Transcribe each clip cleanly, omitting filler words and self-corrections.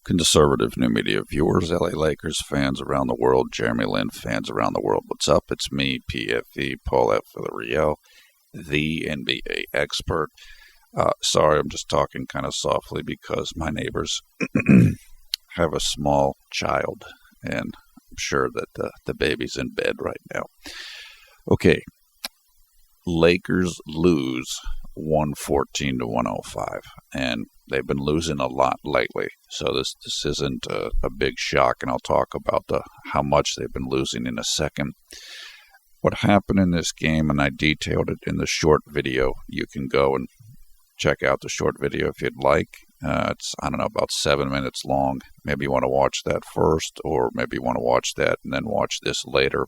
Conservative new media viewers, LA Lakers fans around the world, JLin fans around the world. What's up? It's me, PFE, Paul F. Villarreal, the NBA expert. Sorry, I'm just talking kind of softly because my neighbors have a small child, and I'm sure that the baby's in bed right now. Okay, Lakers lose 114 to 105, and they've been losing a lot lately, so this isn't a big shock, and I'll talk about how much they've been losing in a second. What happened in this game, and I detailed it in the short video. You can go and check out the short video if you'd like. It's, I don't know, about 7 minutes long. Maybe you want to watch that first, or maybe you want to watch that and then watch this later.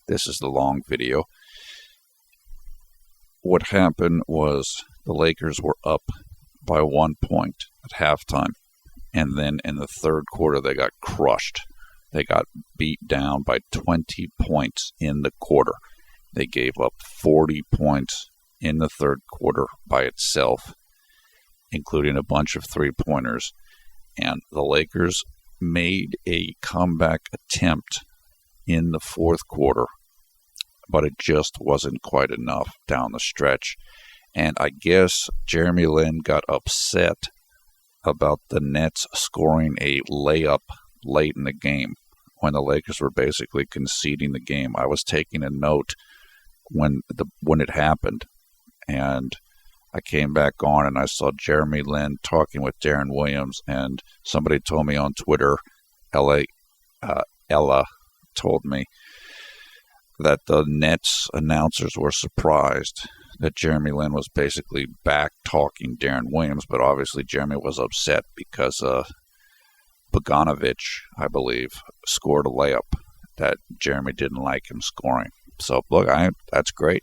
This is the long video. What happened was the Lakers were up by 1 point at halftime, and then in the third quarter they got crushed. They got beat down by 20 points in the quarter. They gave up 40 points in the third quarter by itself, including a bunch of three-pointers, and the Lakers made a comeback attempt in the fourth quarter, but it just wasn't quite enough down the stretch. And I guess JLin got upset about the Nets scoring a layup late in the game when the Lakers were basically conceding the game. I was taking a note when it happened, and I came back on and I saw JLin talking with Deron Williams, and somebody told me on Twitter, Ella told me that the Nets announcers were surprised that JLin was basically back talking Deron Williams, but obviously Jeremy was upset because Bogdanovich, I believe, scored a layup that Jeremy didn't like him scoring. So, look, that's great.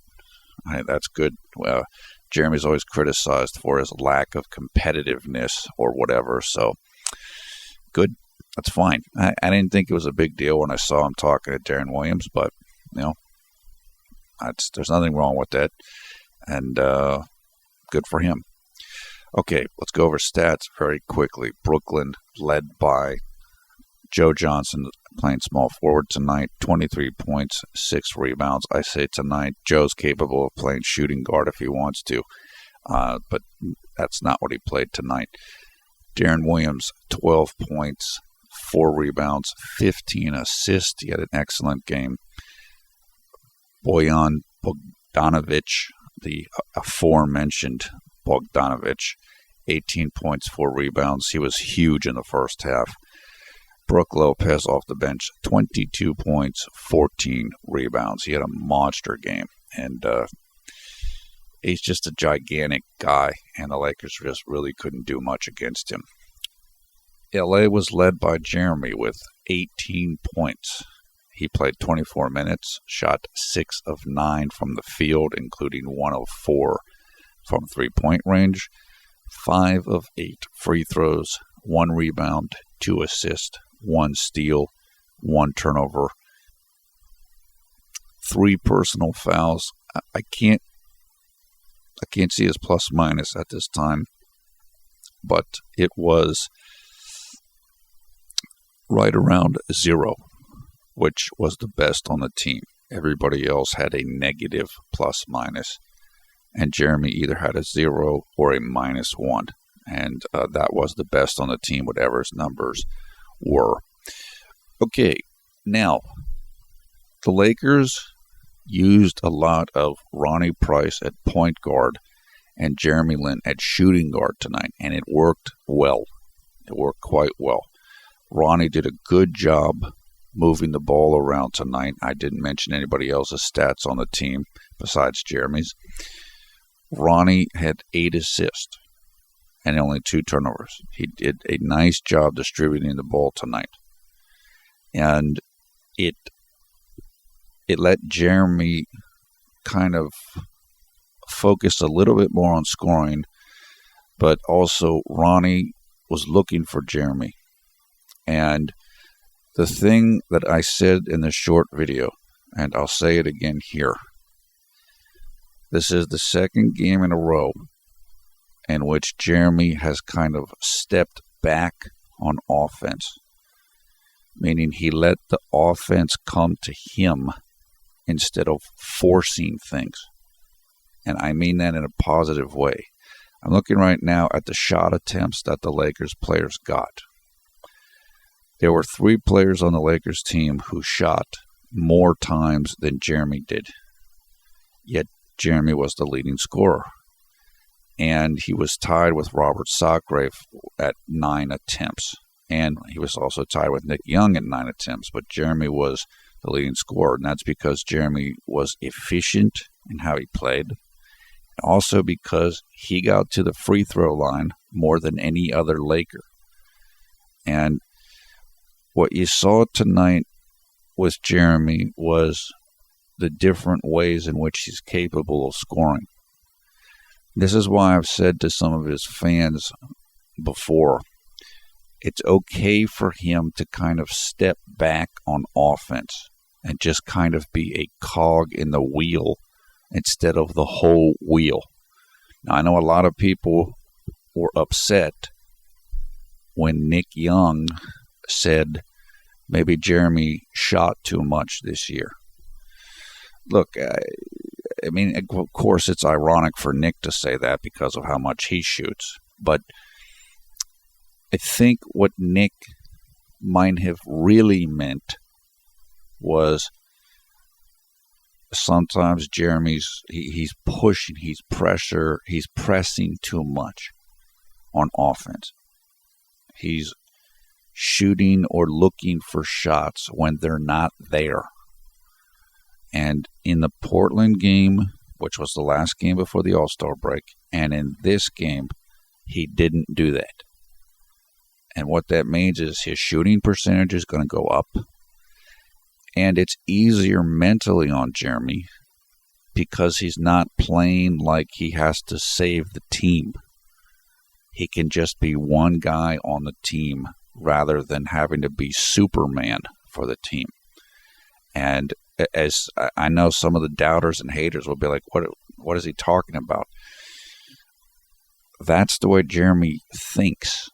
That's good. Jeremy's always criticized for his lack of competitiveness or whatever, so good. That's fine. I didn't think it was a big deal when I saw him talking to Deron Williams, but, you know, there's nothing wrong with that, and good for him. Okay, let's go over stats very quickly. Brooklyn led by Joe Johnson, playing small forward tonight, 23 points, 6 rebounds. I say tonight, Joe's capable of playing shooting guard if he wants to, but that's not what he played tonight. Deron Williams, 12 points, 4 rebounds, 15 assists. He had an excellent game. Bojan Bogdanovich, the aforementioned Bogdanovich, 18 points, 4 rebounds. He was huge in the first half. Brook Lopez off the bench, 22 points, 14 rebounds. He had a monster game, and he's just a gigantic guy, and the Lakers just really couldn't do much against him. LA was led by Jeremy with 18 points. He played 24 minutes, shot 6 of 9 from the field, including 1 of 4 from three-point range, 5 of 8 free throws, 1 rebound, 2 assists, 1 steal, 1 turnover, 3 personal fouls. I can't see his plus minus at this time, but it was right around 0, which was the best on the team. Everybody else had a negative plus minus, and Jeremy either had a 0 or a -1, and that was the best on the team, whatever his numbers were. Okay, now, the Lakers used a lot of Ronnie Price at point guard and JLin at shooting guard tonight, and it worked well. It worked quite well. Ronnie did a good job moving the ball around tonight. I didn't mention anybody else's stats on the team besides Jeremy's. Ronnie had 8 assists and only 2 turnovers. He did a nice job distributing the ball tonight. And it let Jeremy kind of focus a little bit more on scoring, but also Ronnie was looking for Jeremy. And the thing that I said in the short video, and I'll say it again here, this is the second game in a row in which Jeremy has kind of stepped back on offense, meaning he let the offense come to him instead of forcing things. And I mean that in a positive way. I'm looking right now at the shot attempts that the Lakers players got. There were 3 players on the Lakers team who shot more times than Jeremy did. Yet Jeremy was the leading scorer. And he was tied with Robert Sacre at 9 attempts. And he was also tied with Nick Young at 9 attempts. But Jeremy was the leading scorer. And that's because Jeremy was efficient in how he played. Also because he got to the free throw line more than any other Laker. And what you saw tonight with Jeremy was the different ways in which he's capable of scoring. This is why I've said to some of his fans before, it's okay for him to kind of step back on offense and just kind of be a cog in the wheel instead of the whole wheel. Now, I know a lot of people were upset when Nick Young said maybe Jeremy shot too much this year. Look, I mean, of course, it's ironic for Nick to say that because of how much he shoots. But I think what Nick might have really meant was sometimes Jeremy's, he's pushing, he's pressing too much on offense. He's shooting or looking for shots when they're not there. And in the Portland game, which was the last game before the All-Star break, and in this game, he didn't do that. And what that means is his shooting percentage is going to go up. And it's easier mentally on Jeremy because he's not playing like he has to save the team. He can just be one guy on the team rather than having to be Superman for the team. And as I know, some of the doubters and haters will be like, what is he talking about? That's the way Jeremy thinks.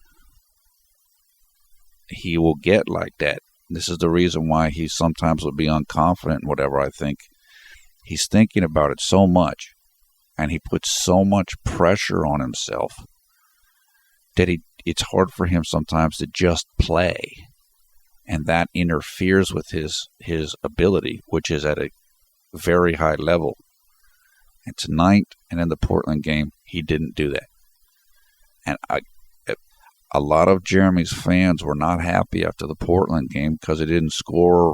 He will get like that. This is the reason why he sometimes will be unconfident in whatever. I think he's thinking about it so much, and he puts so much pressure on himself that it's hard for him sometimes to just play. And that interferes with his ability, which is at a very high level. And tonight and in the Portland game, he didn't do that. And a lot of Jeremy's fans were not happy after the Portland game because he didn't score.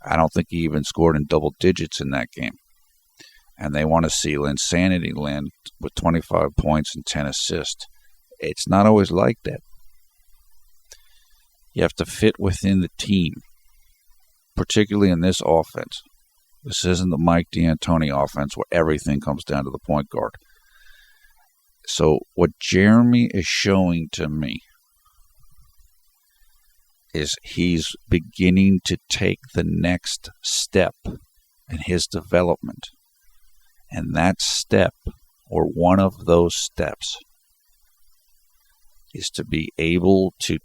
I don't think he even scored in double digits in that game. And they want to see Linsanity Lin with 25 points and 10 assists. It's not always like that. You have to fit within the team, particularly in this offense. This isn't the Mike D'Antoni offense where everything comes down to the point guard. So what Jeremy is showing to me is he's beginning to take the next step in his development. And that step, or one of those steps, is to be able to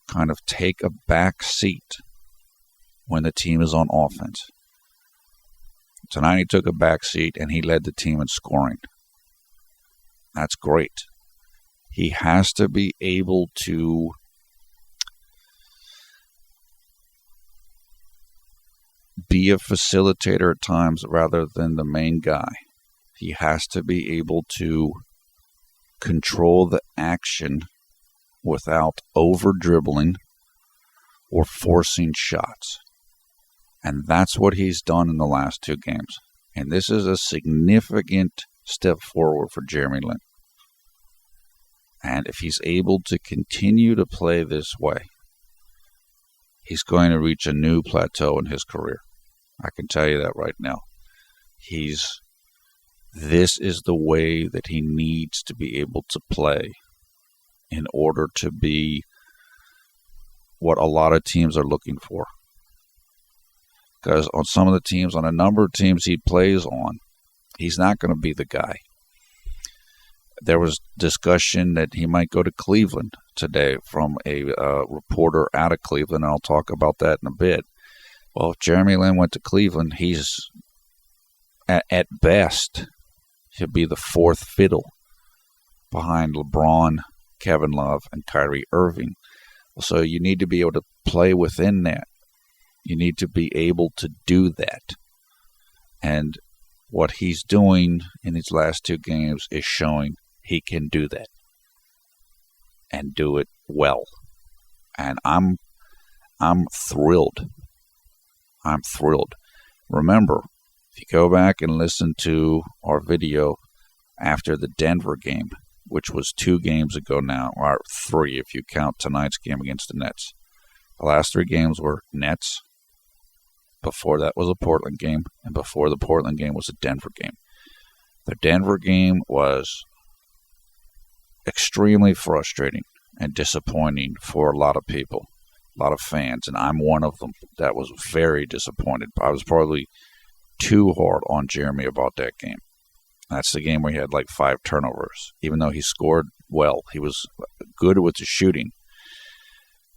kind of take a back seat when the team is on offense. Tonight he took a back seat and he led the team in scoring. That's great. He has to be able to be a facilitator at times rather than the main guy. He has to be able to control the action without over-dribbling or forcing shots. And that's what he's done in the last 2 games. And this is a significant step forward for JLin. And if he's able to continue to play this way, he's going to reach a new plateau in his career. I can tell you that right now. This is the way that he needs to be able to play in order to be what a lot of teams are looking for. Because on some of the teams, on a number of teams he plays on, he's not going to be the guy. There was discussion that he might go to Cleveland today from a reporter out of Cleveland, and I'll talk about that in a bit. Well, if Jeremy Lin went to Cleveland, he's at best, he'll be the fourth fiddle behind LeBron, Kevin Love, and Kyrie Irving. So you need to be able to play within that. You need to be able to do that. And what he's doing in these last two games is showing he can do that and do it well. And I'm thrilled. I'm thrilled. Remember, if you go back and listen to our video after the Denver game, which was 2 games ago now, or 3 if you count tonight's game against the Nets. The last 3 games were Nets. Before that was a Portland game, and before the Portland game was a Denver game. The Denver game was extremely frustrating and disappointing for a lot of people, a lot of fans, and I'm one of them that was very disappointed. I was probably too hard on Jeremy about that game. That's the game where he had like 5 turnovers. Even though he scored well, he was good with the shooting.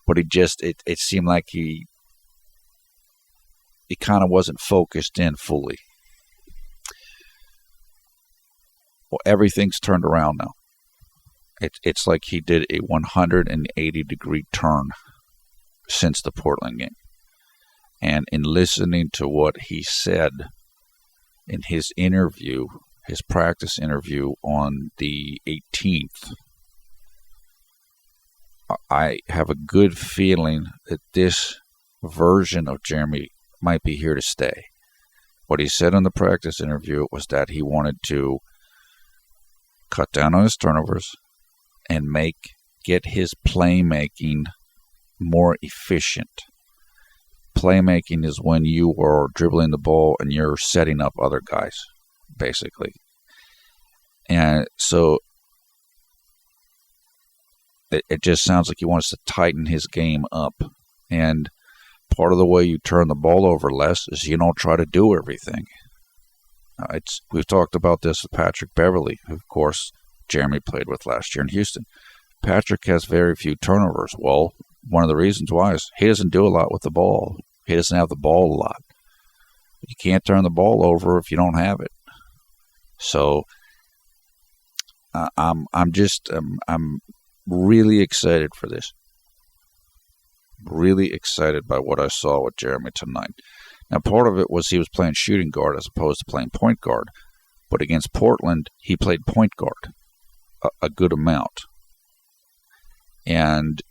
But it seemed like he kind of wasn't focused in fully. Well, everything's turned around now. It's like he did a 180-degree turn since the Portland game. And in listening to what he said in his interview, his practice interview on the 18th, I have a good feeling that this version of Jeremy might be here to stay. What he said in the practice interview was that he wanted to cut down on his turnovers and get his playmaking more efficient. Playmaking is when you are dribbling the ball and you're setting up other guys, basically. And so it just sounds like he wants to tighten his game up. And part of the way you turn the ball over less is you don't try to do everything. We've talked about this with Patrick Beverley, who, of course, Jeremy played with last year in Houston. Patrick has very few turnovers. Well, one of the reasons why is he doesn't do a lot with the ball. He doesn't have the ball a lot. You can't turn the ball over if you don't have it. So I'm really excited for this. Really excited by what I saw with Jeremy tonight. Now, part of it was he was playing shooting guard as opposed to playing point guard. But against Portland, he played point guard a good amount. And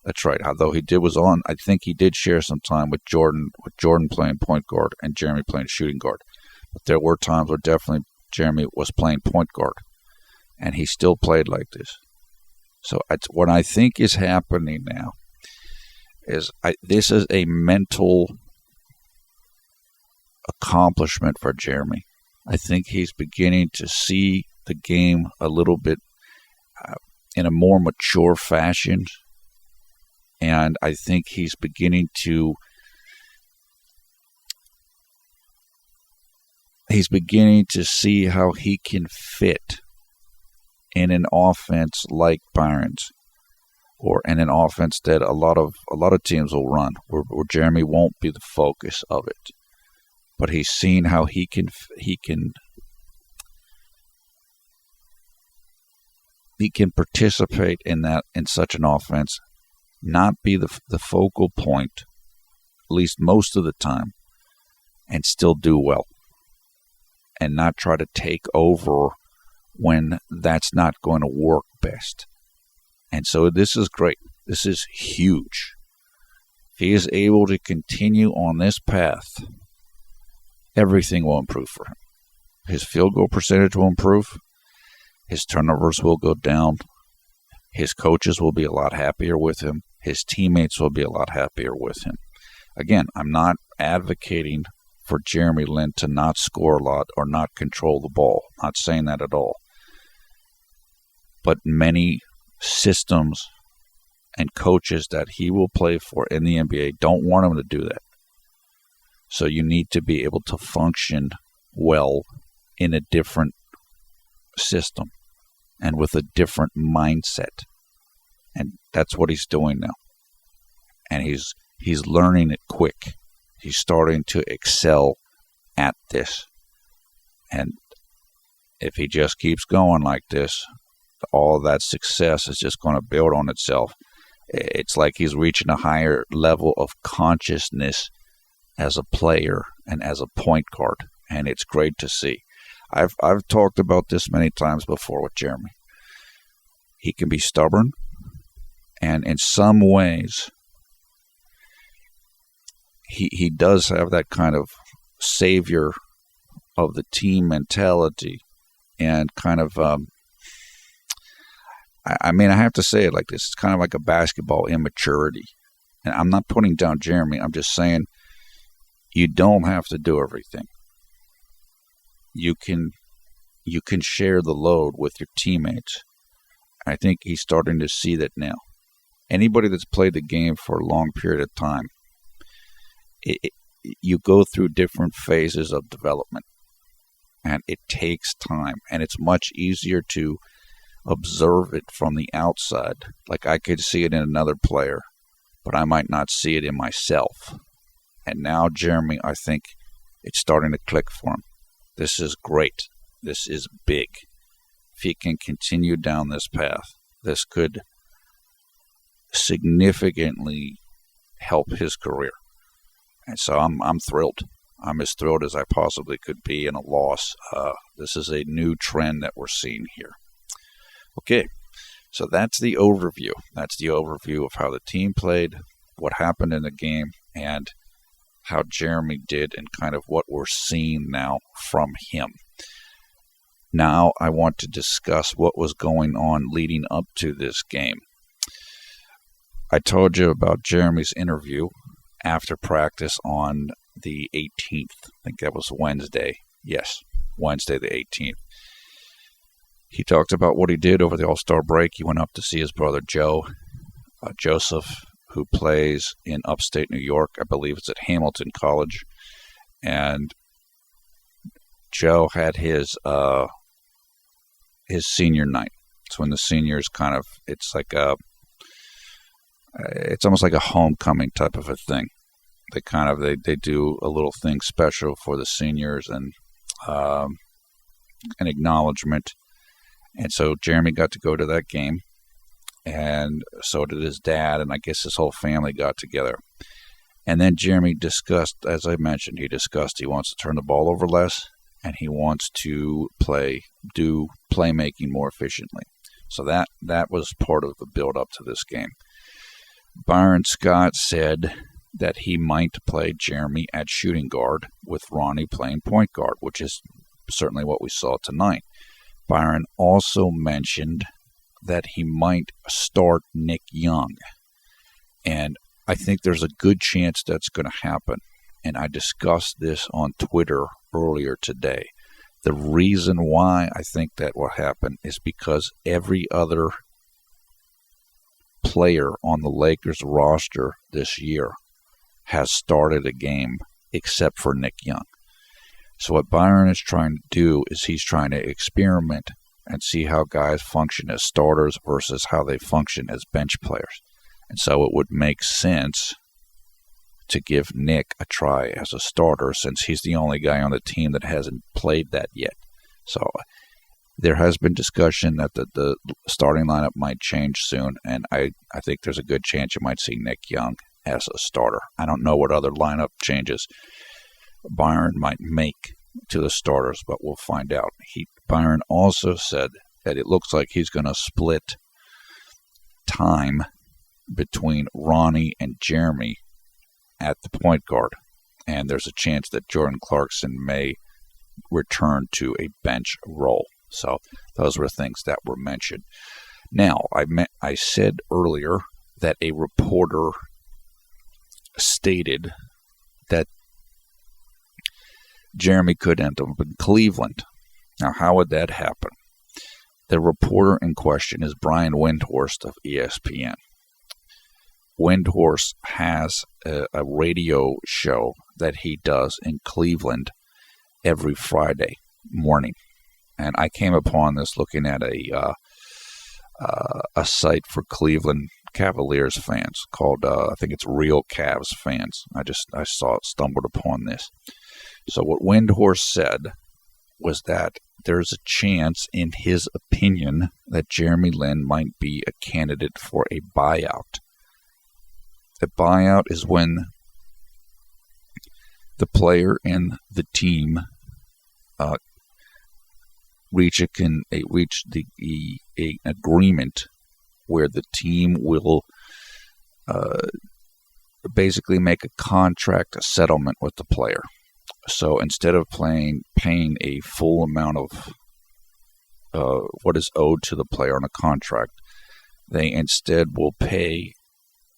that's right. Although I think he did share some time with Jordan playing point guard and Jeremy playing shooting guard. But there were times where definitely Jeremy was playing point guard. And he still played like this. So what I think is happening now is this is a mental accomplishment for Jeremy. I think he's beginning to see the game a little bit in a more mature fashion. And I think he's beginning to see how he can fit in an offense like Byron's, or in an offense that a lot of teams will run, where Jeremy won't be the focus of it. But he's seen how he can participate in such an offense, not be the focal point, at least most of the time, and still do well, and not try to take over when that's not going to work best. And so this is great. This is huge. If he is able to continue on this path, everything will improve for him. His field goal percentage will improve. His turnovers will go down. His coaches will be a lot happier with him. His teammates will be a lot happier with him. Again, I'm not advocating for Jeremy Lin to not score a lot or not control the ball. Not saying that at all. But many systems and coaches that he will play for in the NBA don't want him to do that. So you need to be able to function well in a different system. and with a different mindset. And that's what he's doing now. And he's learning it quick. He's starting to excel at this. And if he just keeps going like this, all of that success is just going to build on itself. It's like he's reaching a higher level of consciousness as a player and as a point guard. And it's great to see. I've talked about this many times before with Jeremy. He can be stubborn, and in some ways, he does have that kind of savior of the team mentality, and kind of, I have to say it like this, it's kind of like a basketball immaturity. And I'm not putting down Jeremy, I'm just saying you don't have to do everything. You can share the load with your teammates. I think he's starting to see that now. Anybody that's played the game for a long period of time, you go through different phases of development, and it takes time, and it's much easier to observe it from the outside. Like I could see it in another player, but I might not see it in myself. And now Jeremy, I think it's starting to click for him. This is great. This is big. If he can continue down this path, this could significantly help his career. And so I'm thrilled. I'm as thrilled as I possibly could be in a loss. This is a new trend that we're seeing here. Okay, so that's the overview. That's the overview of how the team played, what happened in the game, and how Jeremy did, and kind of what we're seeing now from him. Now I want to discuss what was going on leading up to this game. I told you about Jeremy's interview after practice on the 18th. I think that was Wednesday. Yes, Wednesday the 18th. He talked about what he did over the All-Star break. He went up to see his brother Joseph, who plays in upstate New York. I believe it's at Hamilton College. And Joe had his senior night. It's when the seniors kind of, it's almost like a homecoming type of a thing. They do a little thing special for the seniors, and an acknowledgement. And so Jeremy got to go to that game, and so did his dad, and I guess his whole family got together. And then Jeremy discussed, as I mentioned, he wants to turn the ball over less, and he wants to do playmaking more efficiently. So that was part of the build-up to this game. Byron Scott said that he might play Jeremy at shooting guard with Ronnie playing point guard, which is certainly what we saw tonight. Byron also mentioned that he might start Nick Young. And I think there's a good chance that's going to happen. And I discussed this on Twitter earlier today. The reason why I think that will happen is because every other player on the Lakers roster this year has started a game except for Nick Young. So what Byron is trying to do is he's trying to experiment and see how guys function as starters versus how they function as bench players. And so it would make sense to give Nick a try as a starter, since he's the only guy on the team that hasn't played that yet. So there has been discussion that the starting lineup might change soon, and I think there's a good chance you might see Nick Young as a starter. I don't know what other lineup changes Byron might make to the starters, but we'll find out. Byron also said that it looks like he's going to split time between Ronnie and Jeremy at the point guard, and there's a chance that Jordan Clarkson may return to a bench role. So those were things that were mentioned. Now, I said earlier that a reporter stated that Jeremy could end up in Cleveland. Now, how would that happen? The reporter in question is Brian Windhorst of ESPN. Windhorst has a radio show that he does in Cleveland every Friday morning. And I came upon this looking at a a site for Cleveland Cavaliers fans called, I think it's Real Cavs Fans. I stumbled upon this. So what Windhorst said was that there's a chance, in his opinion, that JLin might be a candidate for a buyout. A buyout is when the player and the team reach an agreement where the team will basically make a contract, a settlement with the player. So instead of paying a full amount of what is owed to the player on a contract, they instead will pay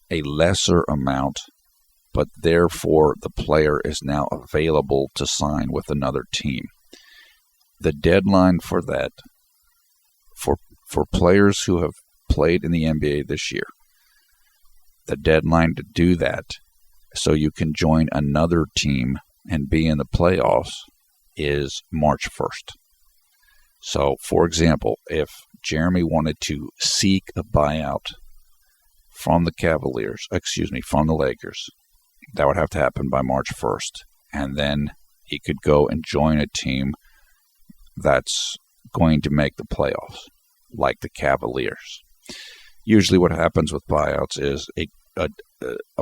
a lesser amount, but therefore the player is now available to sign with another team. The deadline for that, for players who have played in the NBA this year, the deadline to do that so you can join another team and be in the playoffs is March 1st. So, for example, if Jeremy wanted to seek a buyout from the from the Lakers, that would have to happen by March 1st. And then he could go and join a team that's going to make the playoffs, like the Cavaliers. Usually what happens with buyouts is a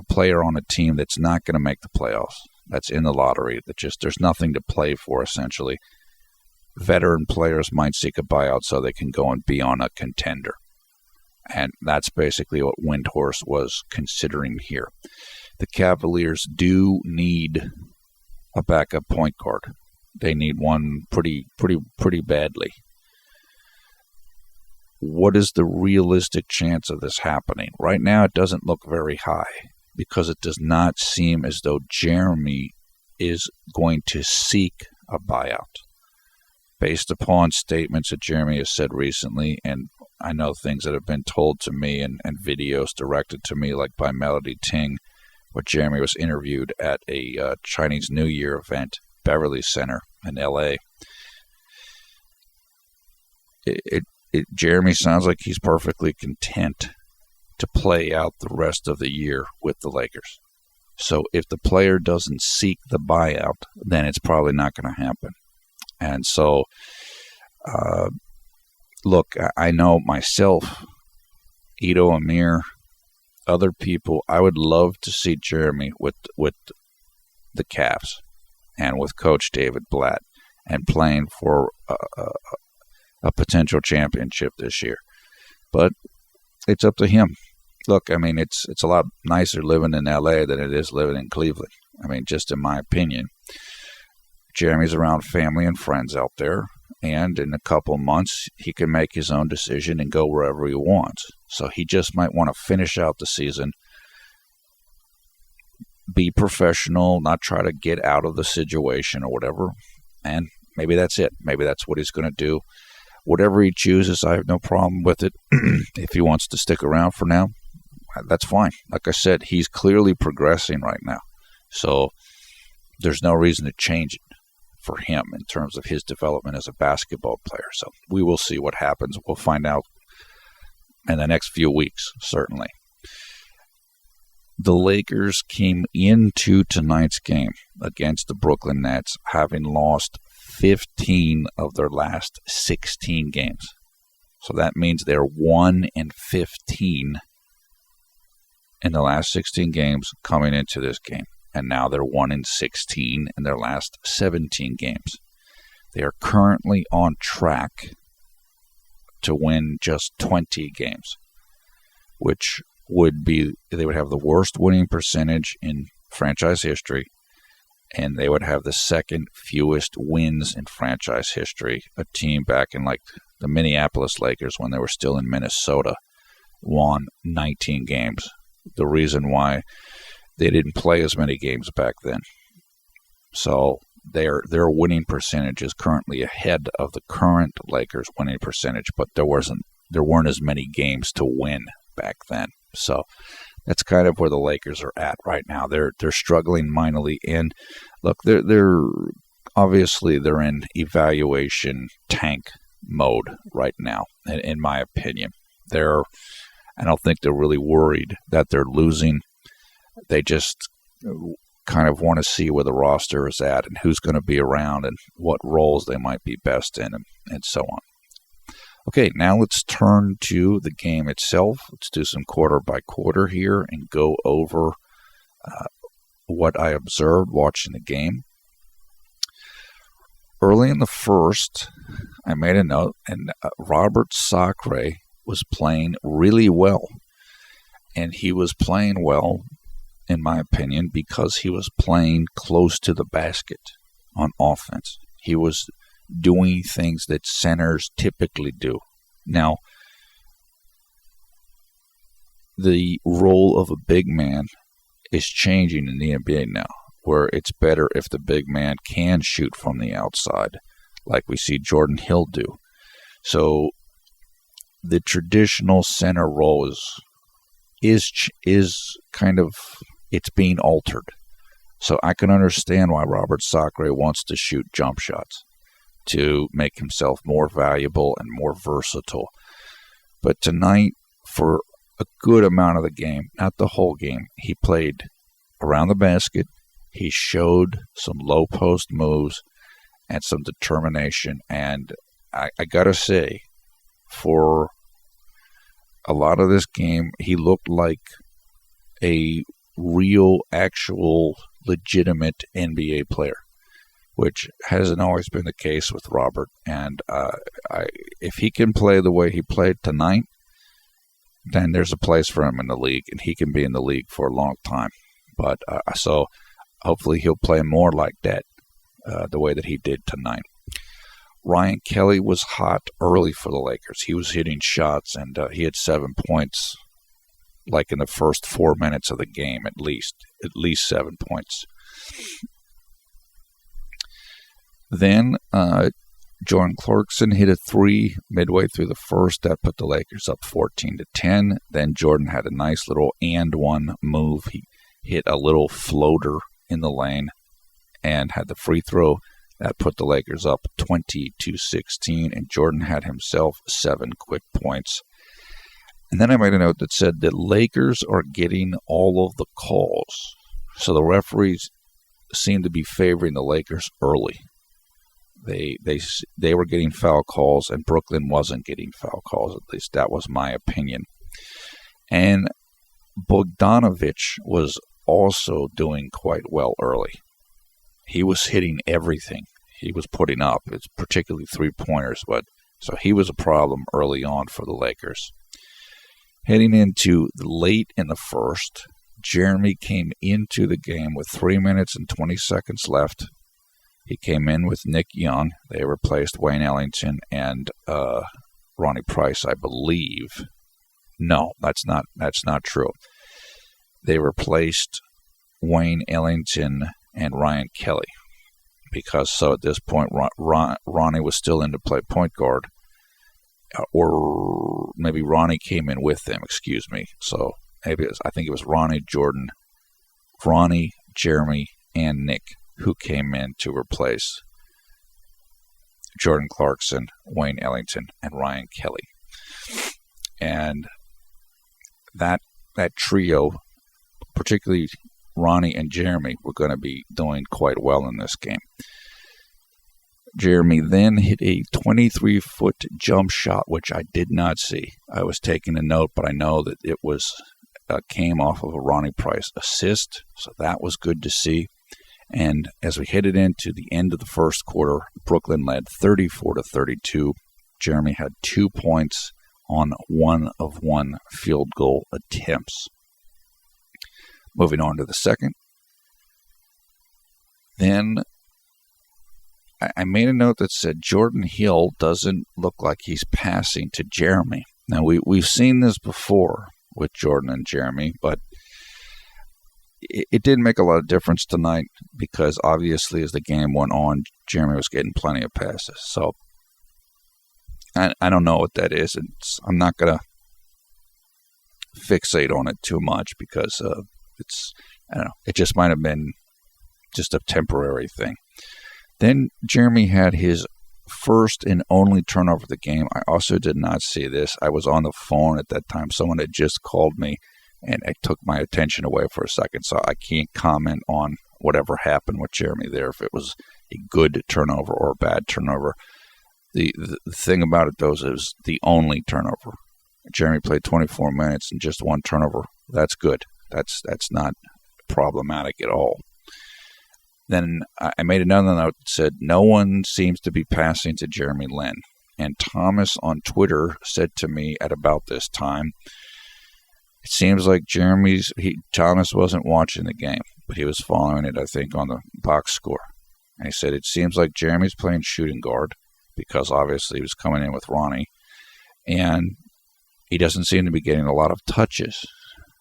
player on a team that's not going to make the playoffs, that's in the lottery, that just there's nothing to play for, essentially. Veteran players might seek a buyout so they can go and be on a contender. And that's basically what Windhorst was considering here. The Cavaliers do need a backup point guard. They need one pretty badly. What is the realistic chance of this happening? Right now, it doesn't look very high because it does not seem as though Jeremy is going to seek a buyout. Based upon statements that Jeremy has said recently, and I know things that have been told to me and videos directed to me, like by Melody Ting, where Jeremy was interviewed at a Chinese New Year event, Beverly Center in L.A. Jeremy sounds like he's perfectly content to play out the rest of the year with the Lakers. So if the player doesn't seek the buyout, then it's probably not going to happen. And so, look, I know myself, Ito Amir, other people, I would love to see Jeremy with the Cavs and with Coach David Blatt and playing for a potential championship this year. But it's up to him. Look, I mean, it's a lot nicer living in L.A. than it is living in Cleveland. I mean, just in my opinion. Jeremy's around family and friends out there, and in a couple months, he can make his own decision and go wherever he wants. So he just might want to finish out the season, be professional, not try to get out of the situation or whatever, and maybe that's it. Maybe that's what he's going to do. Whatever he chooses, I have no problem with it. If he wants to stick around for now, that's fine. Like I said, he's clearly progressing right now. So there's no reason to change it for him in terms of his development as a basketball player. So we will see what happens. We'll find out in the next few weeks, certainly. The Lakers came into tonight's game against the Brooklyn Nets having lost 15 of their last 16 games. So that means they're 1-15 in the last 16 games coming into this game. And now they're 1-16 in their last 17 games. They are currently on track to win just 20 games, which would be, they would have the worst winning percentage in franchise history, and they would have the second fewest wins in franchise history. A team back in like the Minneapolis Lakers, when they were still in Minnesota, won 19 games. The reason why they didn't play as many games back then. So their winning percentage is currently ahead of the current Lakers winning percentage, but there weren't as many games to win back then. So that's kind of where the Lakers are at right now. They're struggling mightily, and look, they're obviously they're in evaluation tank mode right now, in my opinion. I don't think they're really worried that they're losing. They just kind of want to see where the roster is at and who's going to be around and what roles they might be best in and so on. Okay, now let's turn to the game itself. Let's do some quarter by quarter here and go over what I observed watching the game. Early in the first, I made a note, and Robert Sacre was playing really well. And he was playing well, in my opinion, because he was playing close to the basket on offense. He was doing things that centers typically do. Now, the role of a big man is changing in the NBA now, where it's better if the big man can shoot from the outside, like we see Jordan Hill do. So the traditional center role is kind of, it's being altered. So I can understand why Robert Sacre wants to shoot jump shots to make himself more valuable and more versatile. But tonight, for a good amount of the game, not the whole game, he played around the basket. He showed some low post moves and some determination. And I got to say, for a lot of this game, he looked like a real, actual, legitimate NBA player, which hasn't always been the case with Robert. And if he can play the way he played tonight, then there's a place for him in the league, and he can be in the league for a long time. But so hopefully he'll play more like that, the way that he did tonight. Ryan Kelly was hot early for the Lakers. He was hitting shots, and he had 7 points, like in the first 4 minutes of the game, at least 7 points. Then Jordan Clarkson hit a three midway through the first. That put the Lakers up 14-10. Then Jordan had a nice little and one move. He hit a little floater in the lane and had the free throw. That put the Lakers up 20-16, and Jordan had himself 7 quick points. And then I made a note that said the Lakers are getting all of the calls. So the referees seem to be favoring the Lakers early. They were getting foul calls, and Brooklyn wasn't getting foul calls. At least that was my opinion. And Bogdanović was also doing quite well early. He was hitting everything he was putting up. It's particularly three-pointers, but so he was a problem early on for the Lakers. Heading into late in the first, Jeremy came into the game with 3 minutes and 20 seconds left. He came in with Nick Young. They replaced Wayne Ellington and Ronnie Price, I believe. No, that's not true. They replaced Wayne Ellington and Ryan Kelly, because so at this point Ronnie was still in to play point guard, or maybe Ronnie came in with them. Excuse me. So maybe I think it was Ronnie, Jeremy, and Nick who came in to replace Jordan Clarkson, Wayne Ellington, and Ryan Kelly. And that trio, particularly Ronnie and Jeremy, were going to be doing quite well in this game. Jeremy then hit a 23-foot jump shot, which I did not see. I was taking a note, but I know that it was came off of a Ronnie Price assist, so that was good to see. And as we headed into the end of the first quarter, Brooklyn led 34-32. Jeremy had 2 points on 1 of 1 field goal attempts. Moving on to the second. Then I made a note that said Jordan Hill doesn't look like he's passing to Jeremy. Now, we've seen this before with Jordan and Jeremy, but it didn't make a lot of difference tonight because obviously as the game went on, Jeremy was getting plenty of passes. So I don't know what that is. I'm not going to fixate on it too much because I don't know. It just might have been just a temporary thing. Then Jeremy had his first and only turnover of the game. I also did not see this. I was on the phone at that time. Someone had just called me, and it took my attention away for a second, so I can't comment on whatever happened with Jeremy there, if it was a good turnover or a bad turnover. The thing about it, though, is the only turnover. Jeremy played 24 minutes and just one turnover. That's good. That's not problematic at all. Then I made another note that said, no one seems to be passing to JLin. And Thomas on Twitter said to me at about this time, it seems like Thomas wasn't watching the game, but he was following it, I think, on the box score. And he said, it seems like Jeremy's playing shooting guard, because obviously he was coming in with Ronnie, and he doesn't seem to be getting a lot of touches.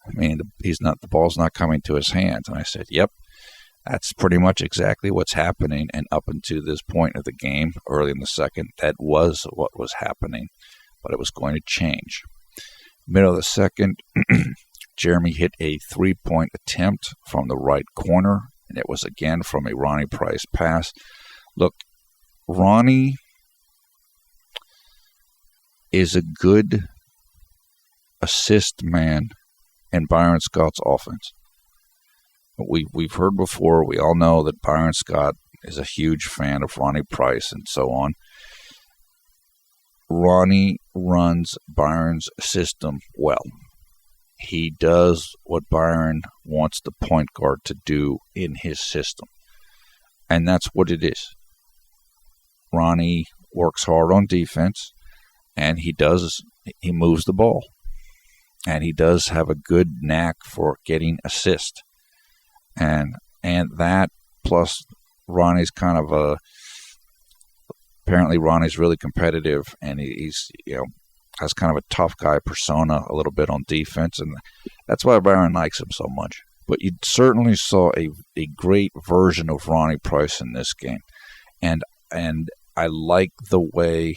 I mean, the ball's not coming to his hands. And I said, yep, that's pretty much exactly what's happening. And up until this point of the game, early in the second, that was what was happening, but it was going to change. Middle of the second, Jeremy hit a three-point attempt from the right corner, and it was again from a Ronnie Price pass. Look, Ronnie is a good assist man in Byron Scott's offense. We've heard before, we all know that Byron Scott is a huge fan of Ronnie Price and so on. Ronnie runs Byron's system well. He does what Byron wants the point guard to do in his system. And that's what it is. Ronnie works hard on defense, and he moves the ball. And he does have a good knack for getting assists. And that, plus Ronnie's apparently Ronnie's really competitive, and he's has kind of a tough guy persona a little bit on defense, and that's why Byron likes him so much. But you certainly saw a great version of Ronnie Price in this game, and I like the way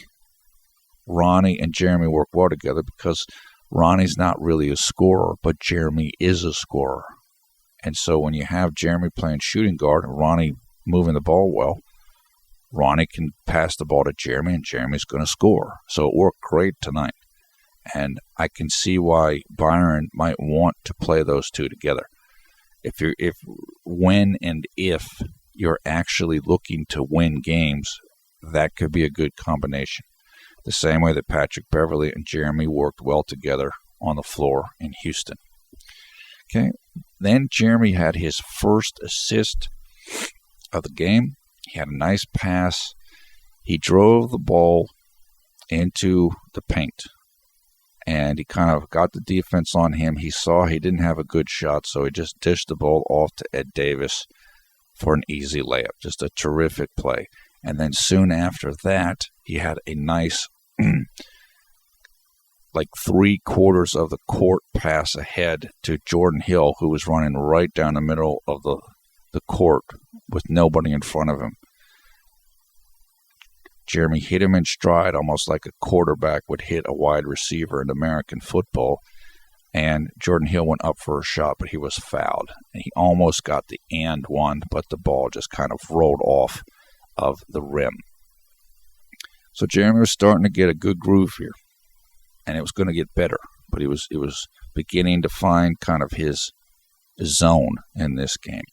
Ronnie and Jeremy work well together, because Ronnie's not really a scorer, but Jeremy is a scorer. And so when you have Jeremy playing shooting guard and Ronnie moving the ball well, Ronnie can pass the ball to Jeremy, and Jeremy's going to score. So it worked great tonight. And I can see why Byron might want to play those two together. When you're actually looking to win games, that could be a good combination. The same way that Patrick Beverly and Jeremy worked well together on the floor in Houston. Okay, then Jeremy had his first assist of the game. He had a nice pass. He drove the ball into the paint, and he kind of got the defense on him. He saw he didn't have a good shot, so he just dished the ball off to Ed Davis for an easy layup. Just a terrific play. And then soon after that, he had a nice like 3/4 of the court pass ahead to Jordan Hill, who was running right down the middle of the court with nobody in front of him. Jeremy hit him in stride, almost like a quarterback would hit a wide receiver in American football. And Jordan Hill went up for a shot, but he was fouled. And he almost got the and one, but the ball just kind of rolled off of the rim. So Jeremy was starting to get a good groove here, and it was going to get better. But he was beginning to find kind of his zone in this game.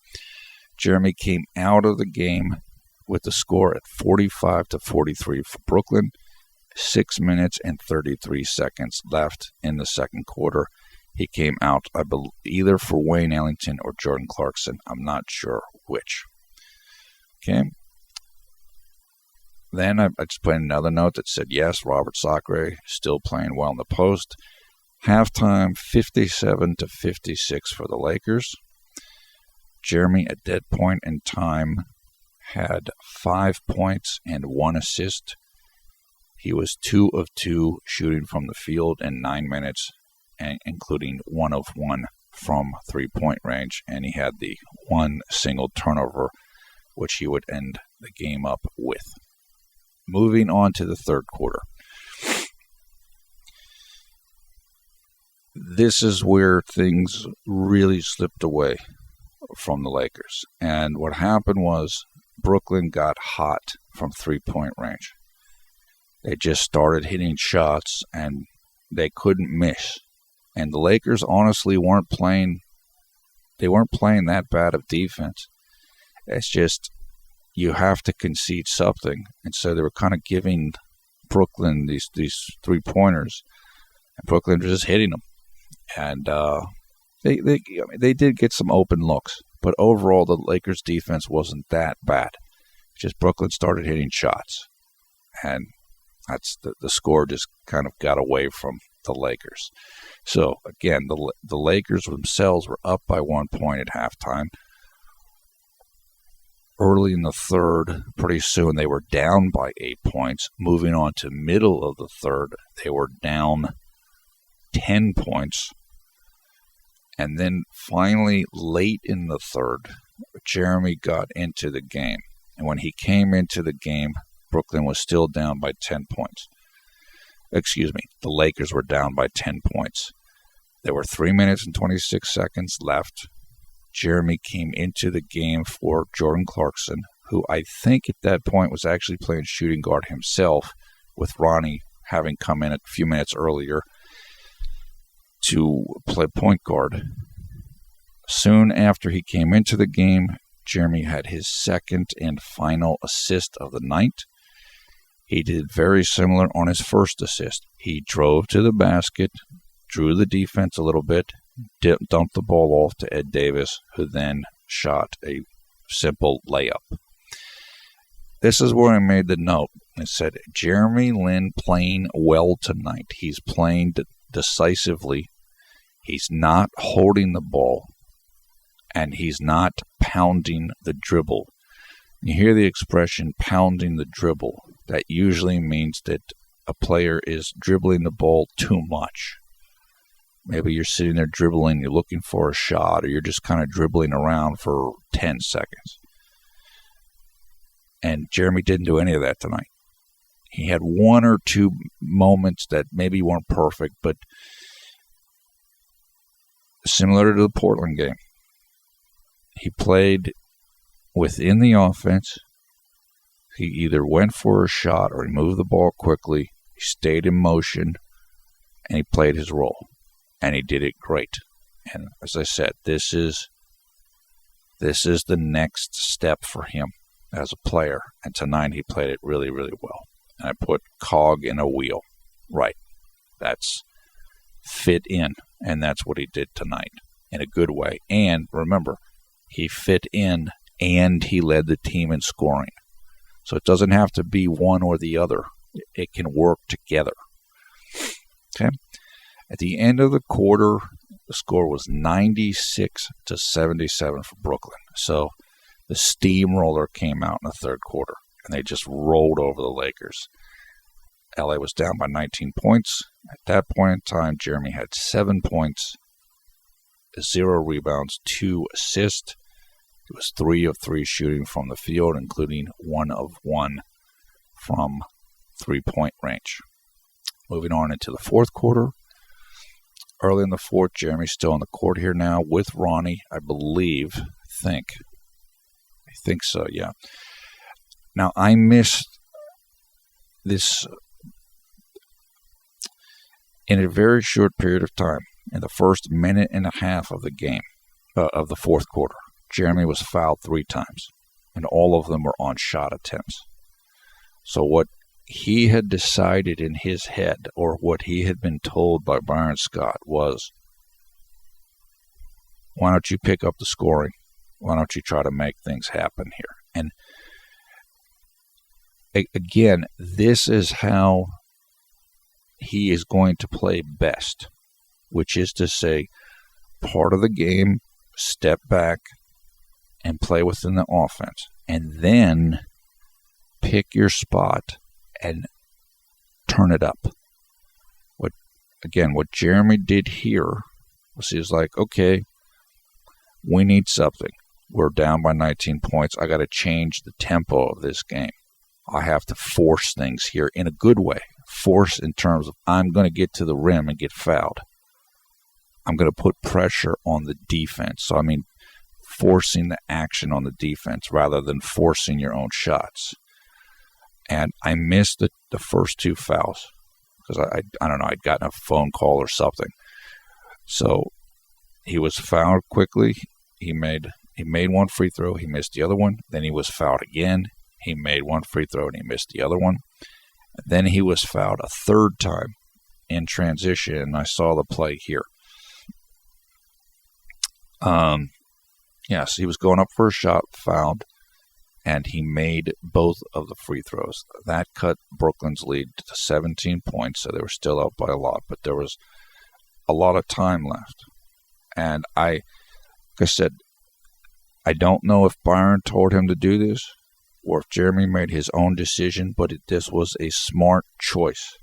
Jeremy came out of the game with the score at 45-43 for Brooklyn. 6 minutes and 33 seconds left in the second quarter. He came out, I believe, either for Wayne Ellington or Jordan Clarkson. I'm not sure which. Okay. Then I just put another note that said, yes, Robert Sacre still playing well in the post. Halftime, 57-56 for the Lakers. Jeremy, at that point in time, had 5 points and 1 assist. He was 2 of 2 shooting from the field in 9 minutes, and including 1 of 1 from three-point range. And he had the one single turnover, which he would end the game up with. Moving on to the third quarter. This is where things really slipped away from the Lakers. And what happened was Brooklyn got hot from three-point range. They just started hitting shots, and they couldn't miss. And the Lakers honestly weren't playing that bad of defense. It's just you have to concede something. And so they were kind of giving Brooklyn these three-pointers, and Brooklyn was just hitting them. And they did get some open looks, but overall the Lakers' defense wasn't that bad. Just Brooklyn started hitting shots, and that's the score just kind of got away from the Lakers. So again, the Lakers themselves were up by 1 point at halftime. Early in the third, pretty soon they were down by 8 points. Moving on to middle of the third, they were down 10 points. And then finally, late in the third, Jeremy got into the game. And when he came into the game, Brooklyn was still down by 10 points. The Lakers were down by 10 points. There were 3 minutes and 26 seconds left. Jeremy came into the game for Jordan Clarkson, who I think at that point was actually playing shooting guard himself, with Ronnie having come in a few minutes earlier to play point guard. Soon after he came into the game, Jeremy had his second and final assist of the night. He did very similar on his first assist. He drove to the basket, drew the defense a little bit, dumped the ball off to Ed Davis, who then shot a simple layup. This is where I made the note. I said, JLin playing well tonight. He's playing decisively. He's not holding the ball, and he's not pounding the dribble. You hear the expression pounding the dribble. That usually means that a player is dribbling the ball too much. Maybe you're sitting there dribbling, you're looking for a shot, or you're just kind of dribbling around for 10 seconds. And Jeremy didn't do any of that tonight. He had one or two moments that maybe weren't perfect, but similar to the Portland game. He played within the offense. He either went for a shot or he moved the ball quickly. He stayed in motion, and he played his role. And he did it great. And as I said, this is the next step for him as a player. And tonight he played it really, really well. And I put cog in a wheel. Right. That's fit in. And that's what he did tonight in a good way. And remember, he fit in and he led the team in scoring. So it doesn't have to be one or the other. It can work together. Okay? At the end of the quarter, the score was 96-77 for Brooklyn. So the steamroller came out in the third quarter, and they just rolled over the Lakers. LA was down by 19 points. At that point in time, Jeremy had 7 points, 0 rebounds, 2 assists. It was 3 of 3 shooting from the field, including 1 of 1 from three-point range. Moving on into the fourth quarter. Early in the fourth, Jeremy's still on the court here now with Ronnie, I think so, yeah. Now, I missed this in a very short period of time. In the first minute and a half of the game, of the fourth quarter, Jeremy was fouled 3 times, and all of them were on shot attempts. So what he had decided in his head, or what he had been told by Byron Scott, was, why don't you pick up the scoring? Why don't you try to make things happen here? And again, this is how he is going to play best, which is to say, part of the game, step back and play within the offense, and then pick your spot and turn it up. What Jeremy did here was he was like, okay, we need something. We're down by 19 points. I got to change the tempo of this game. I have to force things here in a good way. Force in terms of I'm going to get to the rim and get fouled. I'm going to put pressure on the defense. So, forcing the action on the defense rather than forcing your own shots. and I missed the first 2 fouls because I don't know, I'd gotten a phone call or something. So he was fouled quickly. He made 1 free throw. He missed the other one. Then he was fouled again. He made 1 free throw and he missed the other one. Then he was fouled a 3rd time in transition, and I saw the play here. Yes, he was going up for a shot, fouled, and he made both of the free throws. That cut Brooklyn's lead to 17 points, so they were still up by a lot, but there was a lot of time left. And like I said, I don't know if Byron told him to do this or if Jeremy made his own decision, but this was a smart choice.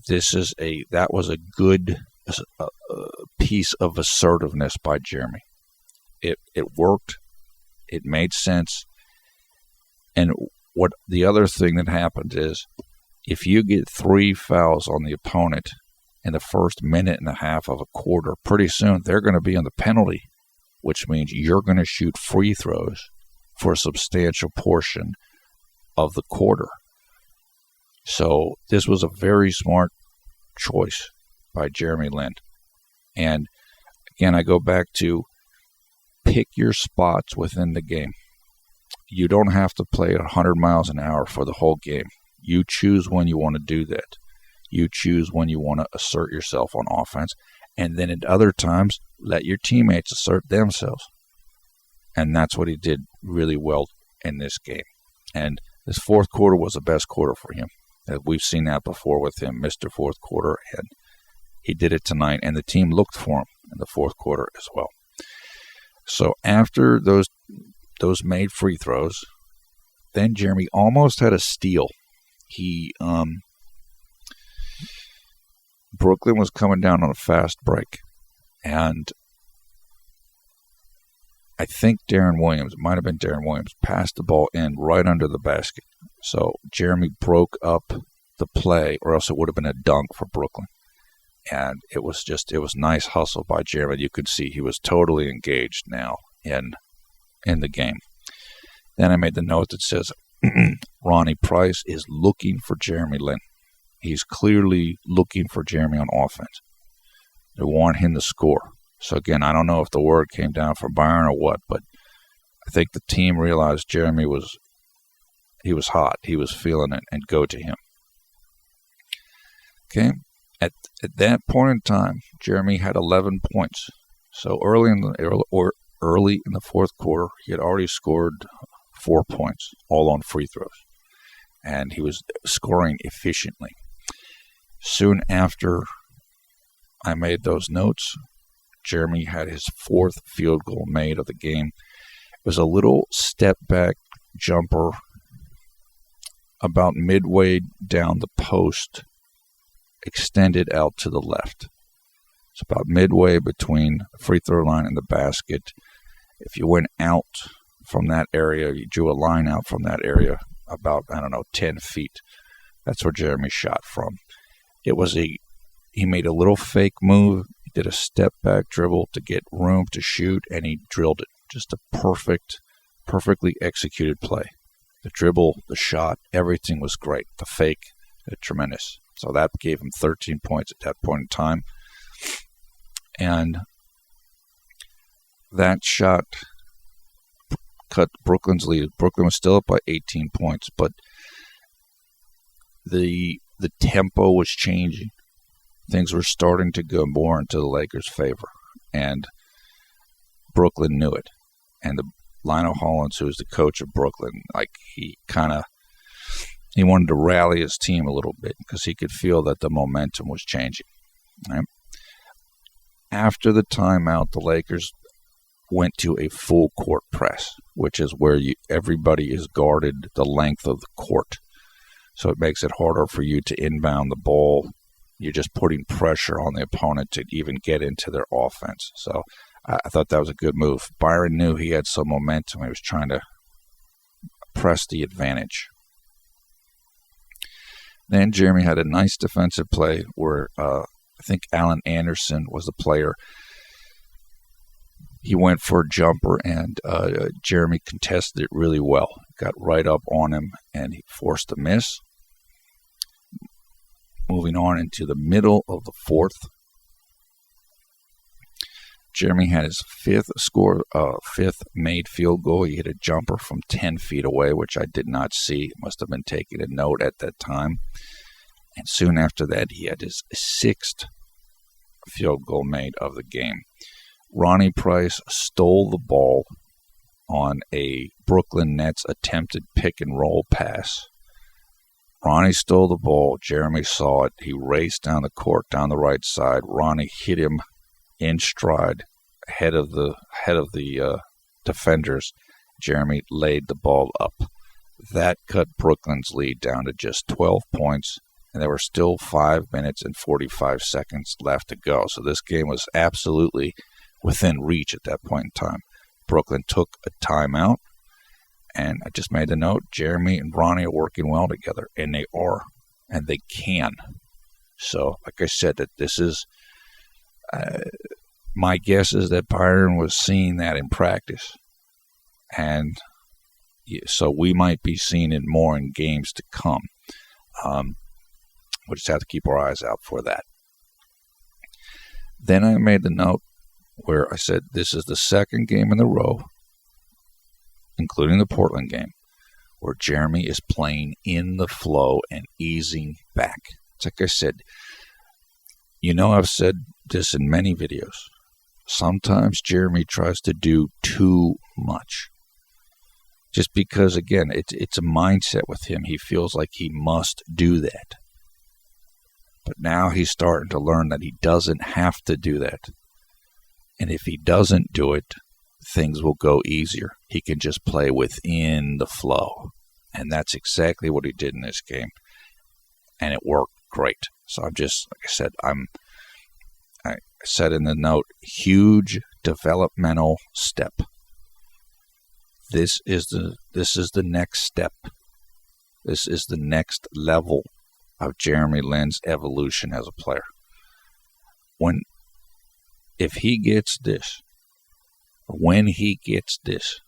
That was a good piece of assertiveness by Jeremy. It worked. It made sense. And what the other thing that happens is, if you get 3 fouls on the opponent in the first minute and a half of a quarter, pretty soon they're going to be on the penalty, which means you're going to shoot free throws for a substantial portion of the quarter. So this was a very smart choice by Jeremy Lin. And again, I go back to pick your spots within the game. You don't have to play at 100 miles an hour for the whole game. You choose when you want to do that. You choose when you want to assert yourself on offense. And then at other times, let your teammates assert themselves. And that's what he did really well in this game. And this 4th quarter was the best quarter for him. We've seen that before with him, Mr. 4th quarter, and he did it tonight. And the team looked for him in the 4th quarter as well. So after those made free throws, then Jeremy almost had a steal. Brooklyn was coming down on a fast break, and I think it might have been Darren Williams, passed the ball in right under the basket. So Jeremy broke up the play, or else it would have been a dunk for Brooklyn. And it was nice hustle by Jeremy. You could see he was totally engaged now in the game. Then I made the note that says, Ronnie Price is looking for Jeremy Lin. He's clearly looking for Jeremy on offense. They want him to score. So again, I don't know if the word came down from Byron or what, but I think the team realized Jeremy was hot. He was feeling it, and go to him. Okay. At that point in time, Jeremy had 11 points. So early in the 4th quarter, he had already scored 4 points, all on free throws. And he was scoring efficiently. Soon after I made those notes, Jeremy had his 4th field goal made of the game. It was a little step-back jumper about midway down the post, extended out to the left. It's about midway between the free throw line and the basket. If you went out from that area, you drew a line out from that area about, 10 feet. That's where Jeremy shot from. He made a little fake move. He did a step-back dribble to get room to shoot, and he drilled it. Just a perfectly executed play. The dribble, the shot, everything was great. The fake, tremendous. So that gave him 13 points at that point in time. And that shot cut Brooklyn's lead. Brooklyn was still up by 18 points, but the tempo was changing. Things were starting to go more into the Lakers' favor, and Brooklyn knew it. And Lionel Hollins, who was the coach of Brooklyn, he wanted to rally his team a little bit because he could feel that the momentum was changing. Right? After the timeout, the Lakers went to a full court press, which is where everybody is guarded the length of the court. So it makes it harder for you to inbound the ball. You're just putting pressure on the opponent to even get into their offense. So I thought that was a good move. Byron knew he had some momentum. He was trying to press the advantage. Then Jeremy had a nice defensive play where I think Allen Anderson was the player. He went for a jumper, and Jeremy contested it really well. Got right up on him, and he forced a miss. Moving on into the middle of the fourth, Jeremy had his fifth made field goal. He hit a jumper from 10 feet away, which I did not see. Must have been taking a note at that time. And soon after that, he had his sixth field goal made of the game. Ronnie Price stole the ball on a Brooklyn Nets attempted pick-and-roll pass. Ronnie stole the ball. Jeremy saw it. He raced down the court, down the right side. Ronnie hit him in stride, ahead of the defenders. Jeremy laid the ball up. That cut Brooklyn's lead down to just 12 points, and there were still 5 minutes and 45 seconds left to go. So this game was absolutely within reach at that point in time. Brooklyn took a timeout, and I just made the note, Jeremy and Ronnie are working well together, and they are, and they can. So, like I said, that this is, my guess is that Byron was seeing that in practice, and so we might be seeing it more in games to come. We'll just have to keep our eyes out for that. Then I made the note where I said this is the second game in a row, including the Portland game, where Jeremy is playing in the flow and easing back. It's like I said, I've said this in many videos. Sometimes Jeremy tries to do too much. Just because, again, it's a mindset with him. He feels like he must do that. But now he's starting to learn that he doesn't have to do that. And if he doesn't do it, things will go easier. He can just play within the flow. And that's exactly what he did in this game. And it worked great. So I'm just, like I said, I said in the note, huge developmental step. This is the next step. This is the next level of Jeremy Lin's evolution as a player. If he gets this, when he gets this,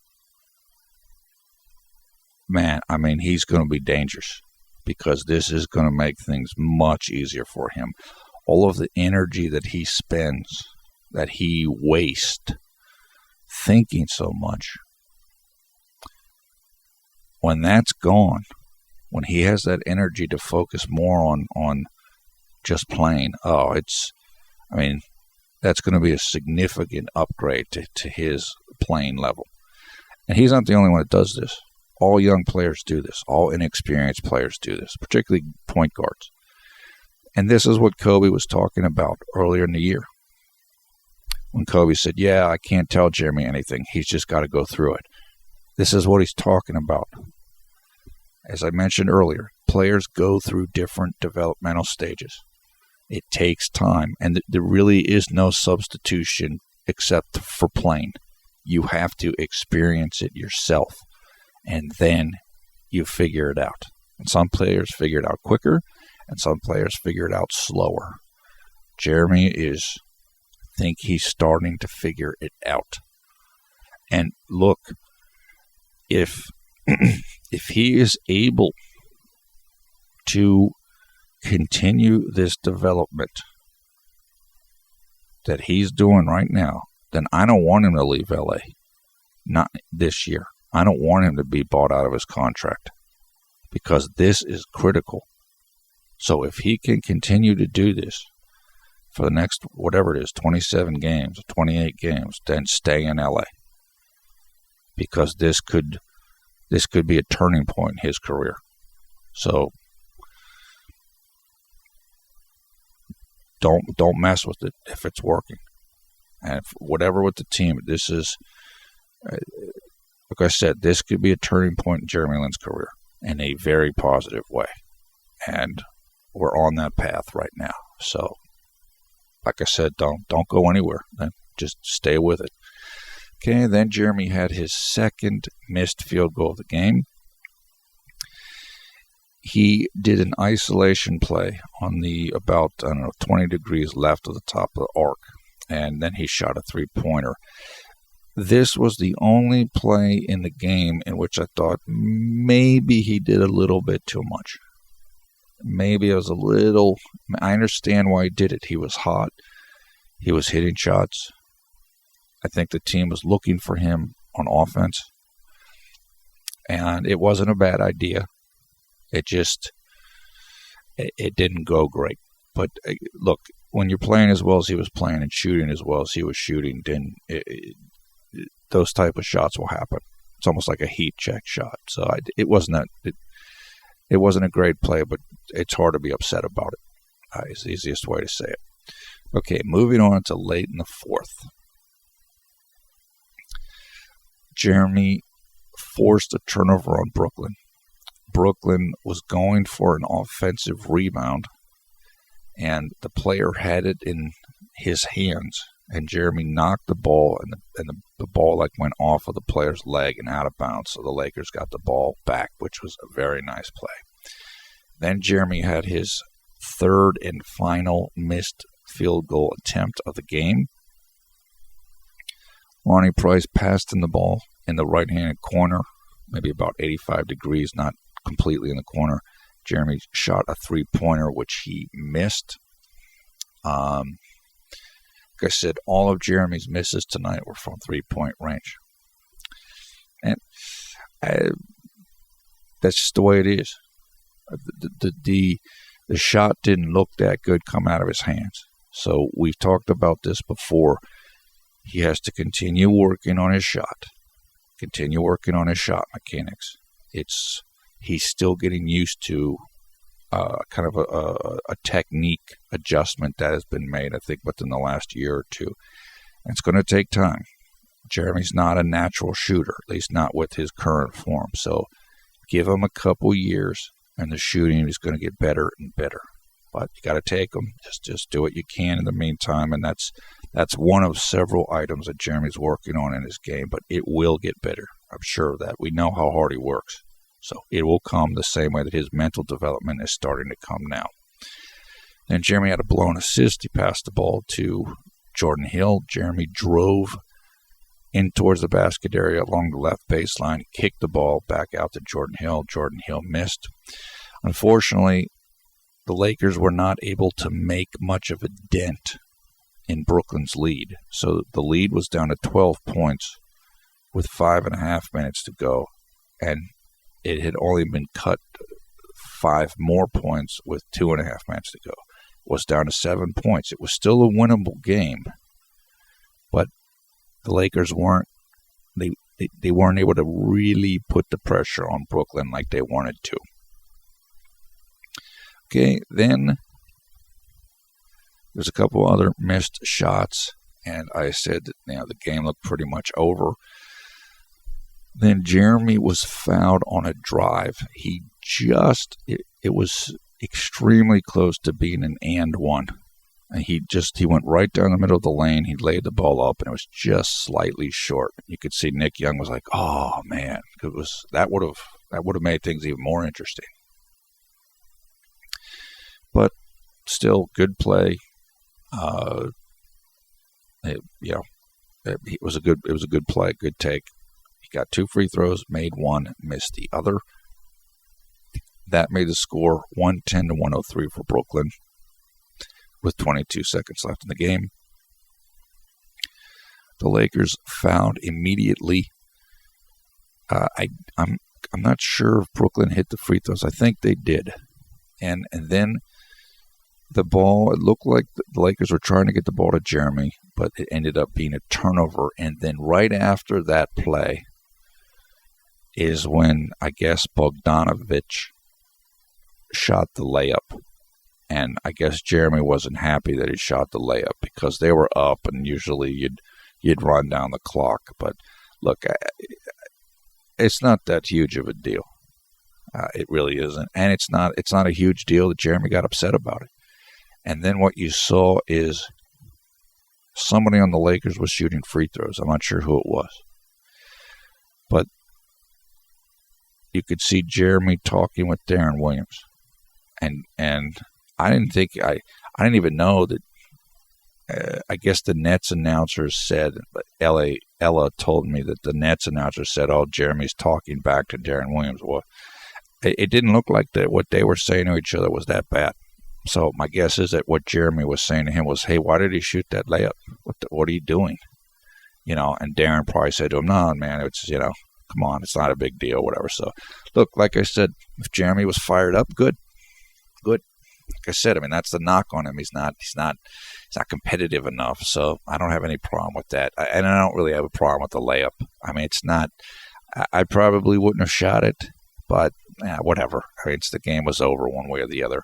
man, I mean, he's going to be dangerous, because this is going to make things much easier for him. All of the energy that he spends, that he wastes thinking so much, when that's gone, when he has that energy to focus more on just playing, that's going to be a significant upgrade to his playing level. And he's not the only one that does this. All young players do this. All inexperienced players do this, particularly point guards. And this is what Kobe was talking about earlier in the year, when Kobe said, yeah, I can't tell Jeremy anything. He's just got to go through it. This is what he's talking about. As I mentioned earlier, players go through different developmental stages. It takes time, and there really is no substitution except for playing. You have to experience it yourself, and then you figure it out. And some players figure it out quicker, and some players figure it out slower. Jeremy I think he's starting to figure it out. And look, if he is able to continue this development that he's doing right now, then I don't want him to leave LA. Not this year. I don't want him to be bought out of his contract, because this is critical. So if he can continue to do this for the next, whatever it is, 27 games, 28 games, then stay in LA, because this could be a turning point in his career. So don't mess with it if it's working. And whatever with the team, this is, like I said, this could be a turning point in Jeremy Lin's career in a very positive way. And we're on that path right now. So, like I said, don't go anywhere. Just stay with it. Okay, then Jeremy had his second missed field goal of the game. He did an isolation play on the about, 20 degrees left of the top of the arc, and then he shot a three-pointer. this was the only play in the game in which I thought maybe he did a little bit too much. Maybe it was a little... I understand why he did it. He was hot. He was hitting shots. I think the team was looking for him on offense. And it wasn't a bad idea. It didn't go great. But look, when you're playing as well as he was playing and shooting as well as he was shooting, then those type of shots will happen. It's almost like a heat check shot. So it wasn't a great play, but it's hard to be upset about it. It's the easiest way to say it. Okay, moving on to late in the fourth. Jeremy forced a turnover on Brooklyn. Brooklyn was going for an offensive rebound, and the player had it in his hands, and Jeremy knocked the ball, and the ball like went off of the player's leg and out of bounds, so the Lakers got the ball back, which was a very nice play. Then Jeremy had his third and final missed field goal attempt of the game. Ronnie Price passed him the ball in the right-handed corner, maybe about 85 degrees, not completely in the corner. Jeremy shot a three-pointer, which he missed. Like I said, all of Jeremy's misses tonight were from three-point range. And that's just the way it is. The shot didn't look that good come out of his hands. So we've talked about this before. He has to continue working on his shot. Continue working on his shot mechanics. He's still getting used to kind of a technique adjustment that has been made, I think, within the last year or two. And it's going to take time. Jeremy's not a natural shooter, at least not with his current form. So give him a couple years, and the shooting is going to get better and better. But you got to take them. Just do what you can in the meantime, and that's one of several items that Jeremy's working on in his game. But it will get better. I'm sure of that. We know how hard he works. So it will come the same way that his mental development is starting to come now. Then Jeremy had a blown assist. He passed the ball to Jordan Hill. Jeremy drove in towards the basket area along the left baseline. He kicked the ball back out to Jordan Hill. Jordan Hill missed. Unfortunately, the Lakers were not able to make much of a dent in Brooklyn's lead. So the lead was down to 12 points with 5.5 minutes to go. And it had only been cut 5 more points with 2.5 minutes to go. It was down to 7 points. It was still a winnable game, but the Lakers weren't able to really put the pressure on Brooklyn like they wanted to. Okay, then there's a couple other missed shots, and I said that the game looked pretty much over. Then Jeremy was fouled on a drive. It was extremely close to being an and one. And he went right down the middle of the lane. He laid the ball up, and it was just slightly short. You could see Nick Young was like, "Oh man," that would have made things even more interesting. But still, good play. It was a good play, good take. He got 2 free throws, made one, missed the other. That made the score 110 to 103 for Brooklyn, with 22 seconds left in the game. The Lakers fouled immediately. I'm not sure if Brooklyn hit the free throws. I think they did. And then the ball, it looked like the Lakers were trying to get the ball to Jeremy, but it ended up being a turnover. And then right after that play is when, I guess, Bogdanovich shot the layup. And I guess Jeremy wasn't happy that he shot the layup because they were up, and usually you'd run down the clock. But look, it's not that huge of a deal. It really isn't, and it's not a huge deal that Jeremy got upset about it. And then what you saw is somebody on the Lakers was shooting free throws. I'm not sure who it was, but you could see Jeremy talking with Darren Williams, and I didn't even know that. I guess the Nets announcers said LA Ella told me that the Nets announcer said, "Oh, Jeremy's talking back to Darren Williams." Well, it didn't look like that. What they were saying to each other was that bad. So my guess is that what Jeremy was saying to him was, "Hey, why did he shoot that layup? What are you doing?" And Darren probably said to him, "No, man, it's, come on, it's not a big deal, whatever." So, look, like I said, if Jeremy was fired up, good. Like I said, that's the knock on him. He's not competitive enough. So I don't have any problem with that. And I don't really have a problem with the layup. It's not. I probably wouldn't have shot it, but whatever. The game was over one way or the other.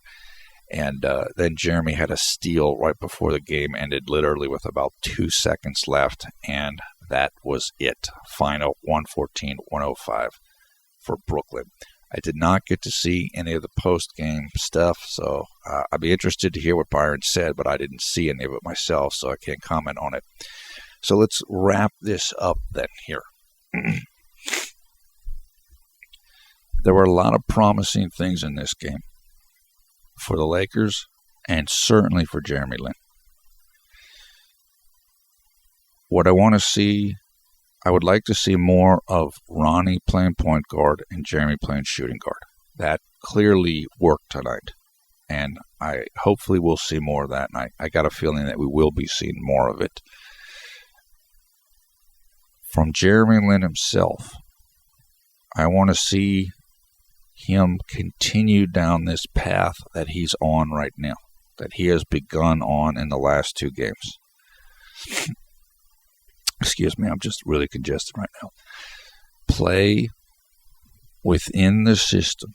And then Jeremy had a steal right before the game ended, literally with about 2 seconds left, and that was it. Final 114-105 for Brooklyn. I did not get to see any of the post-game stuff, so I'd be interested to hear what Byron said, but I didn't see any of it myself, so I can't comment on it. So let's wrap this up then here. There were a lot of promising things in this game for the Lakers, and certainly for JLin. What I want to see, I would like to see more of Ronnie playing point guard and Jeremy playing shooting guard. That clearly worked tonight, and I hopefully will see more of that, and I got a feeling that we will be seeing more of it. From JLin himself, I want to see him continue down this path that he's on right now, that he has begun on in the last 2 games. Excuse me, I'm just really congested right now. Play within the system.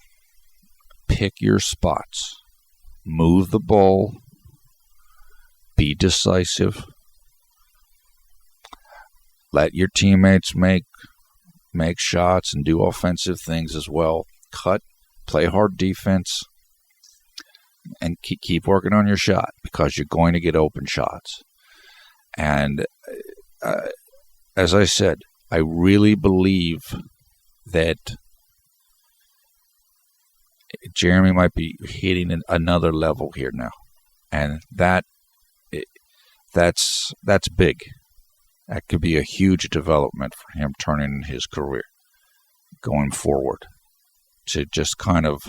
Pick your spots. Move the ball. Be decisive. Let your teammates make shots and do offensive things as well. Cut, play hard defense, and keep working on your shot, because you're going to get open shots. And as I said, I really believe that Jeremy might be hitting another level here now, and that's big. That could be a huge development for him turning in his career going forward. To just kind of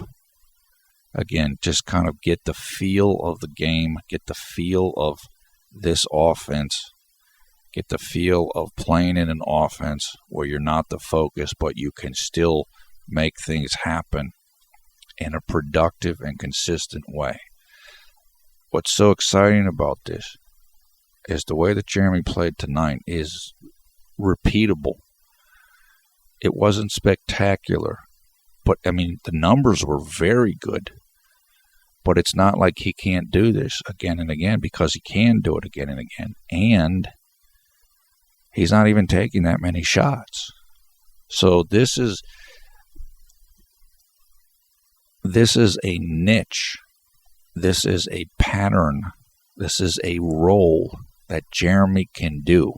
get the feel of the game, get the feel of this offense, get the feel of playing in an offense where you're not the focus, but you can still make things happen in a productive and consistent way. What's so exciting about this is the way that Jeremy played tonight is repeatable. It wasn't spectacular, but the numbers were very good. But it's not like he can't do this again and again, because he can do it again and again. And he's not even taking that many shots. So this is a niche. This is a pattern. This is a role that Jeremy can do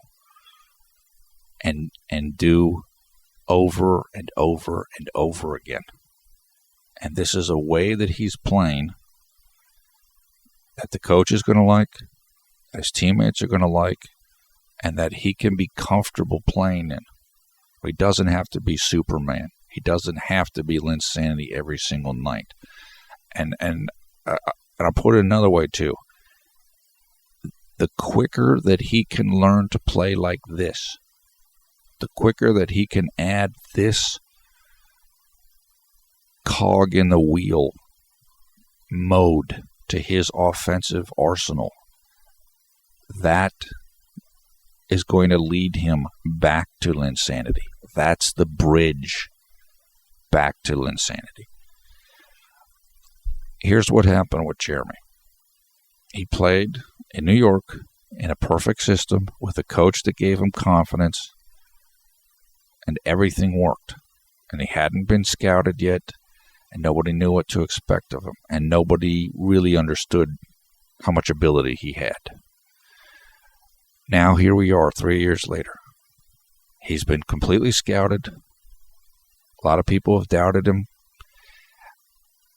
and do over and over and over again. And this is a way that he's playing that the coach is going to like, that his teammates are going to like, and that he can be comfortable playing in. He doesn't have to be Superman. He doesn't have to be Linsanity every single night. And I'll put it another way too. The quicker that he can learn to play like this, the quicker that he can add this cog in the wheel mode to his offensive arsenal, that is going to lead him back to Linsanity. That's the bridge back to Linsanity. Here's what happened with Jeremy. He played in New York in a perfect system with a coach that gave him confidence, and everything worked. And he hadn't been scouted yet, and nobody knew what to expect of him, and nobody really understood how much ability he had. Now here we are 3 years later. He's been completely scouted. A lot of people have doubted him.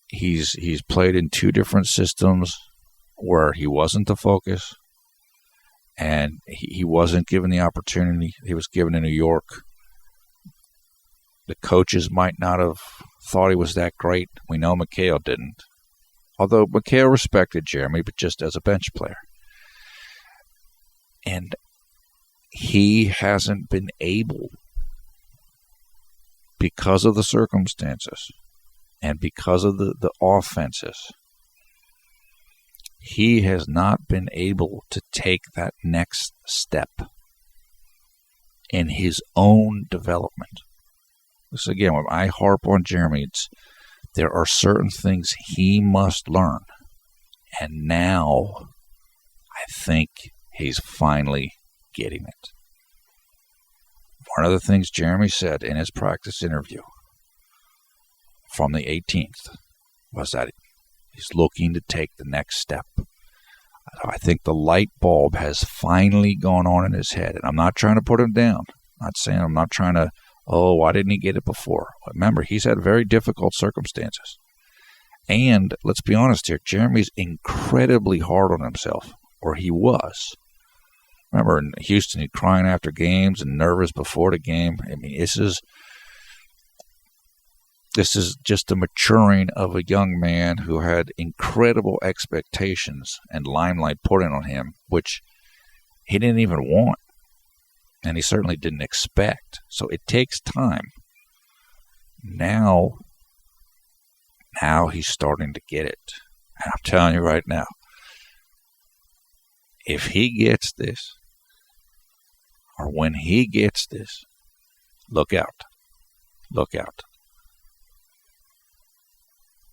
He's played in 2 different systems where he wasn't the focus, And he wasn't given the opportunity. He was given in New York. The coaches might not have thought he was that great. We know McHale didn't. Although McHale respected Jeremy, but just as a bench player. And he hasn't been able, because of the circumstances and because of the offenses, he has not been able to take that next step in his own development. This again, when I harp on Jeremy, there are certain things he must learn. And now I think he's finally getting it. One of the things Jeremy said in his practice interview from the 18th was that he's looking to take the next step. I think the light bulb has finally gone on in his head. And I'm not trying to put him down. I'm not trying to, why didn't he get it before? Remember, he's had very difficult circumstances. And let's be honest here, Jeremy's incredibly hard on himself, or he was. Remember in Houston, he'd crying after games and nervous before the game. I mean, this is just the maturing of a young man who had incredible expectations and limelight put in on him, which he didn't even want. And he certainly didn't expect. So it takes time. Now he's starting to get it. And I'm telling you right now, if he gets this, or when he gets this, look out. Look out.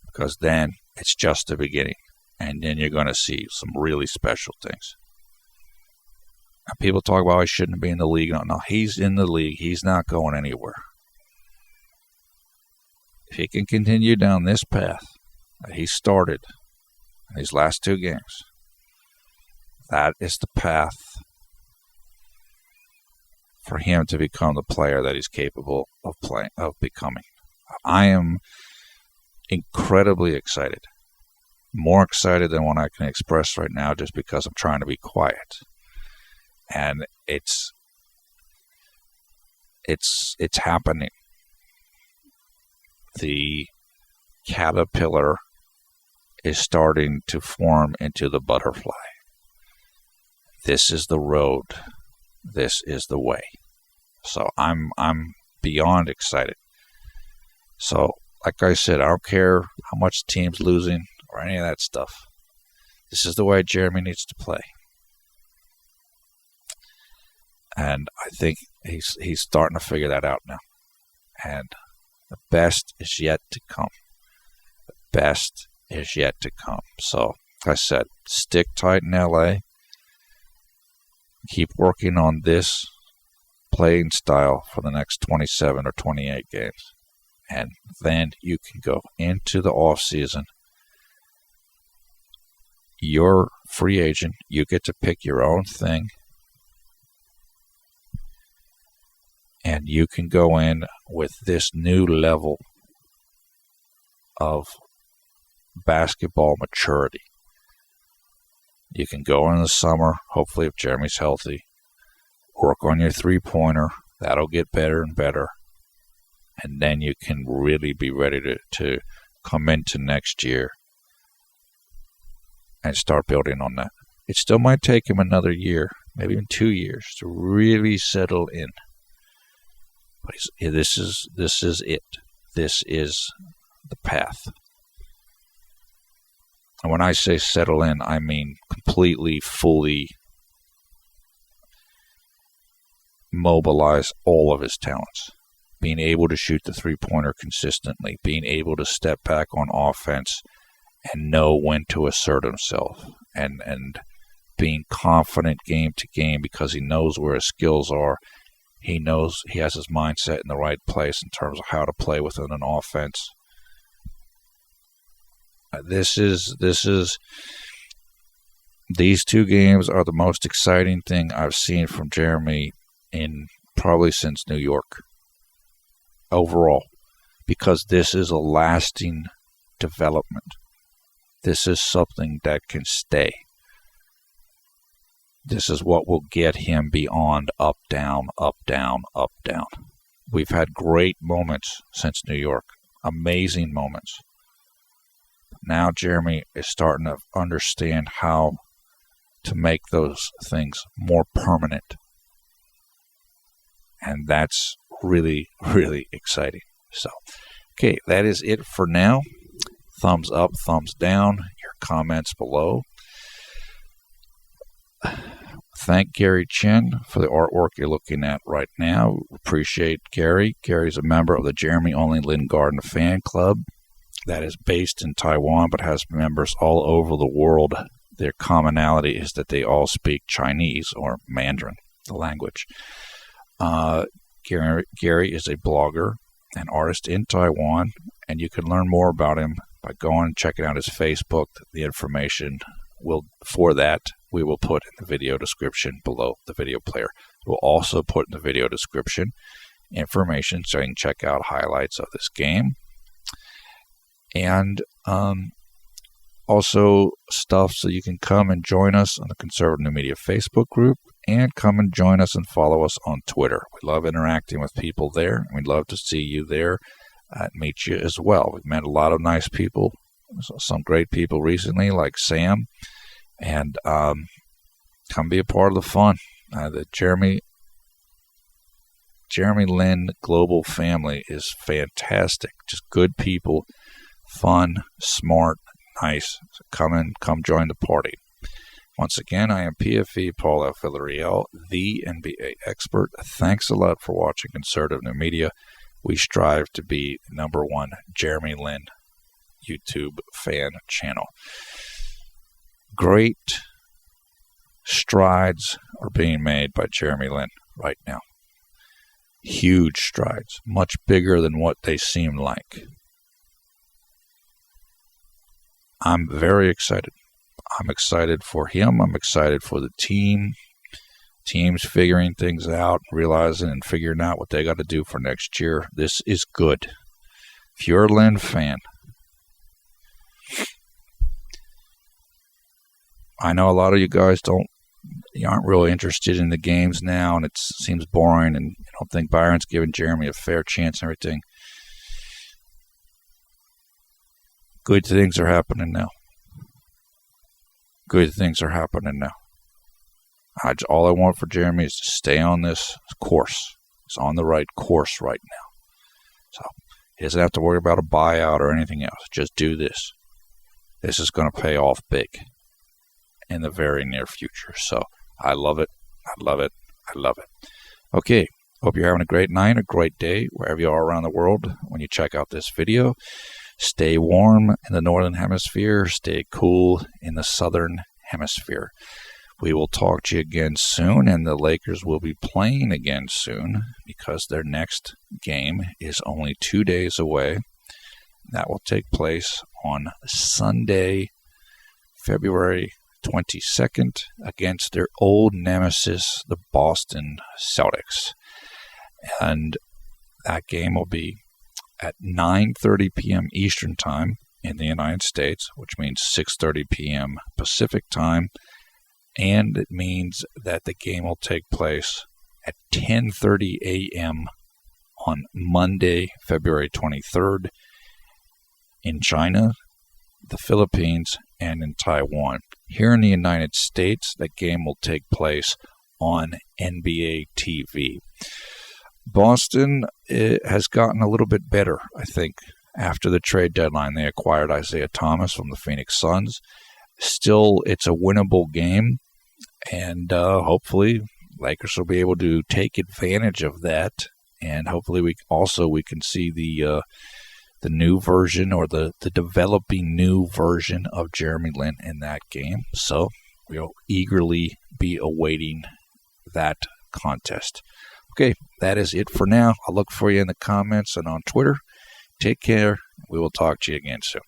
Because then it's just the beginning. And then you're going to see some really special things. Now, people talk about he shouldn't be in the league. No, he's in the league. He's not going anywhere. If he can continue down this path that he started in these last two games, that is the path for him to become the player that he's capable of becoming. I am incredibly excited. More excited than what I can express right now just because I'm trying to be quiet. And it's happening. The caterpillar is starting to form into the butterfly. This is the road. This is the way. So I'm beyond excited. So, like I said, I don't care how much the team's losing or any of that stuff. This is the way Jeremy needs to play. And I think he's starting to figure that out now. And the best is yet to come. The best is yet to come. So, like I said, stick tight in LA. Keep working on this playing style for the next 27 or 28 games. And then you can go into the off season. You're free agent. You get to pick your own thing. And you can go in with this new level of basketball maturity. You can go in the summer, hopefully if Jeremy's healthy, work on your three-pointer. That'll get better and better. And then you can really be ready to come into next year and start building on that. It still might take him another year, maybe even 2 years, to really settle in. But this is it. This is the path. And when I say settle in, I mean completely, fully mobilize all of his talents. Being able to shoot the three-pointer consistently, being able to step back on offense and know when to assert himself, and being confident game to game because he knows where his skills are. He knows he has his mindset in the right place in terms of how to play within an offense. These two games are the most exciting thing I've seen from Jeremy in probably since New York overall, because this is a lasting development. This is something that can stay. This is what will get him beyond up, down, up, down, up, down. We've had great moments since New York, amazing moments. Now Jeremy is starting to understand how to make those things more permanent. And that's really, really exciting. So, okay, that is it for now. Thumbs up, thumbs down, your comments below. Thank Gary Chen for the artwork you're looking at right now. Appreciate Gary. Gary's a member of the JLin Garden Fan Club that is based in Taiwan but has members all over the world. Their commonality is that they all speak Chinese or Mandarin, the language. Gary is a blogger, an artist in Taiwan, and you can learn more about him by going and checking out his Facebook. The information for that we will put in the video description below the video player. We'll also put in the video description information so you can check out highlights of this game. And also stuff so you can come and join us on the Conservative New Media Facebook group and come and join us and follow us on Twitter. We love interacting with people there. We'd love to see you there and meet you as well. We've met a lot of nice people, some great people recently like Sam, and come be a part of the fun. The JLin global family is fantastic. Just good people, fun, smart, nice. So come join the party. Once again, I am PFE Paul F. Villarreal, the NBA expert. Thanks a lot for watching Conservative New Media. We strive to be #1 JLin YouTube fan channel. Great strides are being made by JLin right now. Huge strides, much bigger than what they seem like. I'm very excited. I'm excited for him. I'm excited for the team. Teams figuring things out, realizing and figuring out what they got to do for next year. This is good. If you're a Lin fan, I know a lot of you guys aren't really interested in the games now, and it seems boring, and you don't think Byron's giving Jeremy a fair chance and everything. Good things are happening now. Good things are happening now. All I want for Jeremy is to stay on this course. He's on the right course right now. So he doesn't have to worry about a buyout or anything else. Just do this. This is going to pay off big in the very near future. So I love it. I love it. I love it. Okay. Hope you're having a great night, a great day, wherever you are around the world when you check out this video. Stay warm in the northern hemisphere. Stay cool in the southern hemisphere. We will talk to you again soon, and the Lakers will be playing again soon because their next game is only 2 days away. That will take place on Sunday, February 22nd, against their old nemesis, the Boston Celtics. And that game will be at 9:30 p.m. Eastern Time in the United States, which means 6:30 p.m. Pacific Time. And it means that the game will take place at 10:30 a.m. on Monday, February 23rd in China, the Philippines, and in Taiwan. Here in the United States, the game will take place on NBA TV. Boston has gotten a little bit better, I think, after the trade deadline. They acquired Isaiah Thomas from the Phoenix Suns. Still, it's a winnable game, and hopefully Lakers will be able to take advantage of that, and hopefully we can see the new version or the developing new version of JLin in that game. So we'll eagerly be awaiting that contest. Okay, that is it for now. I'll look for you in the comments and on Twitter. Take care. We will talk to you again soon.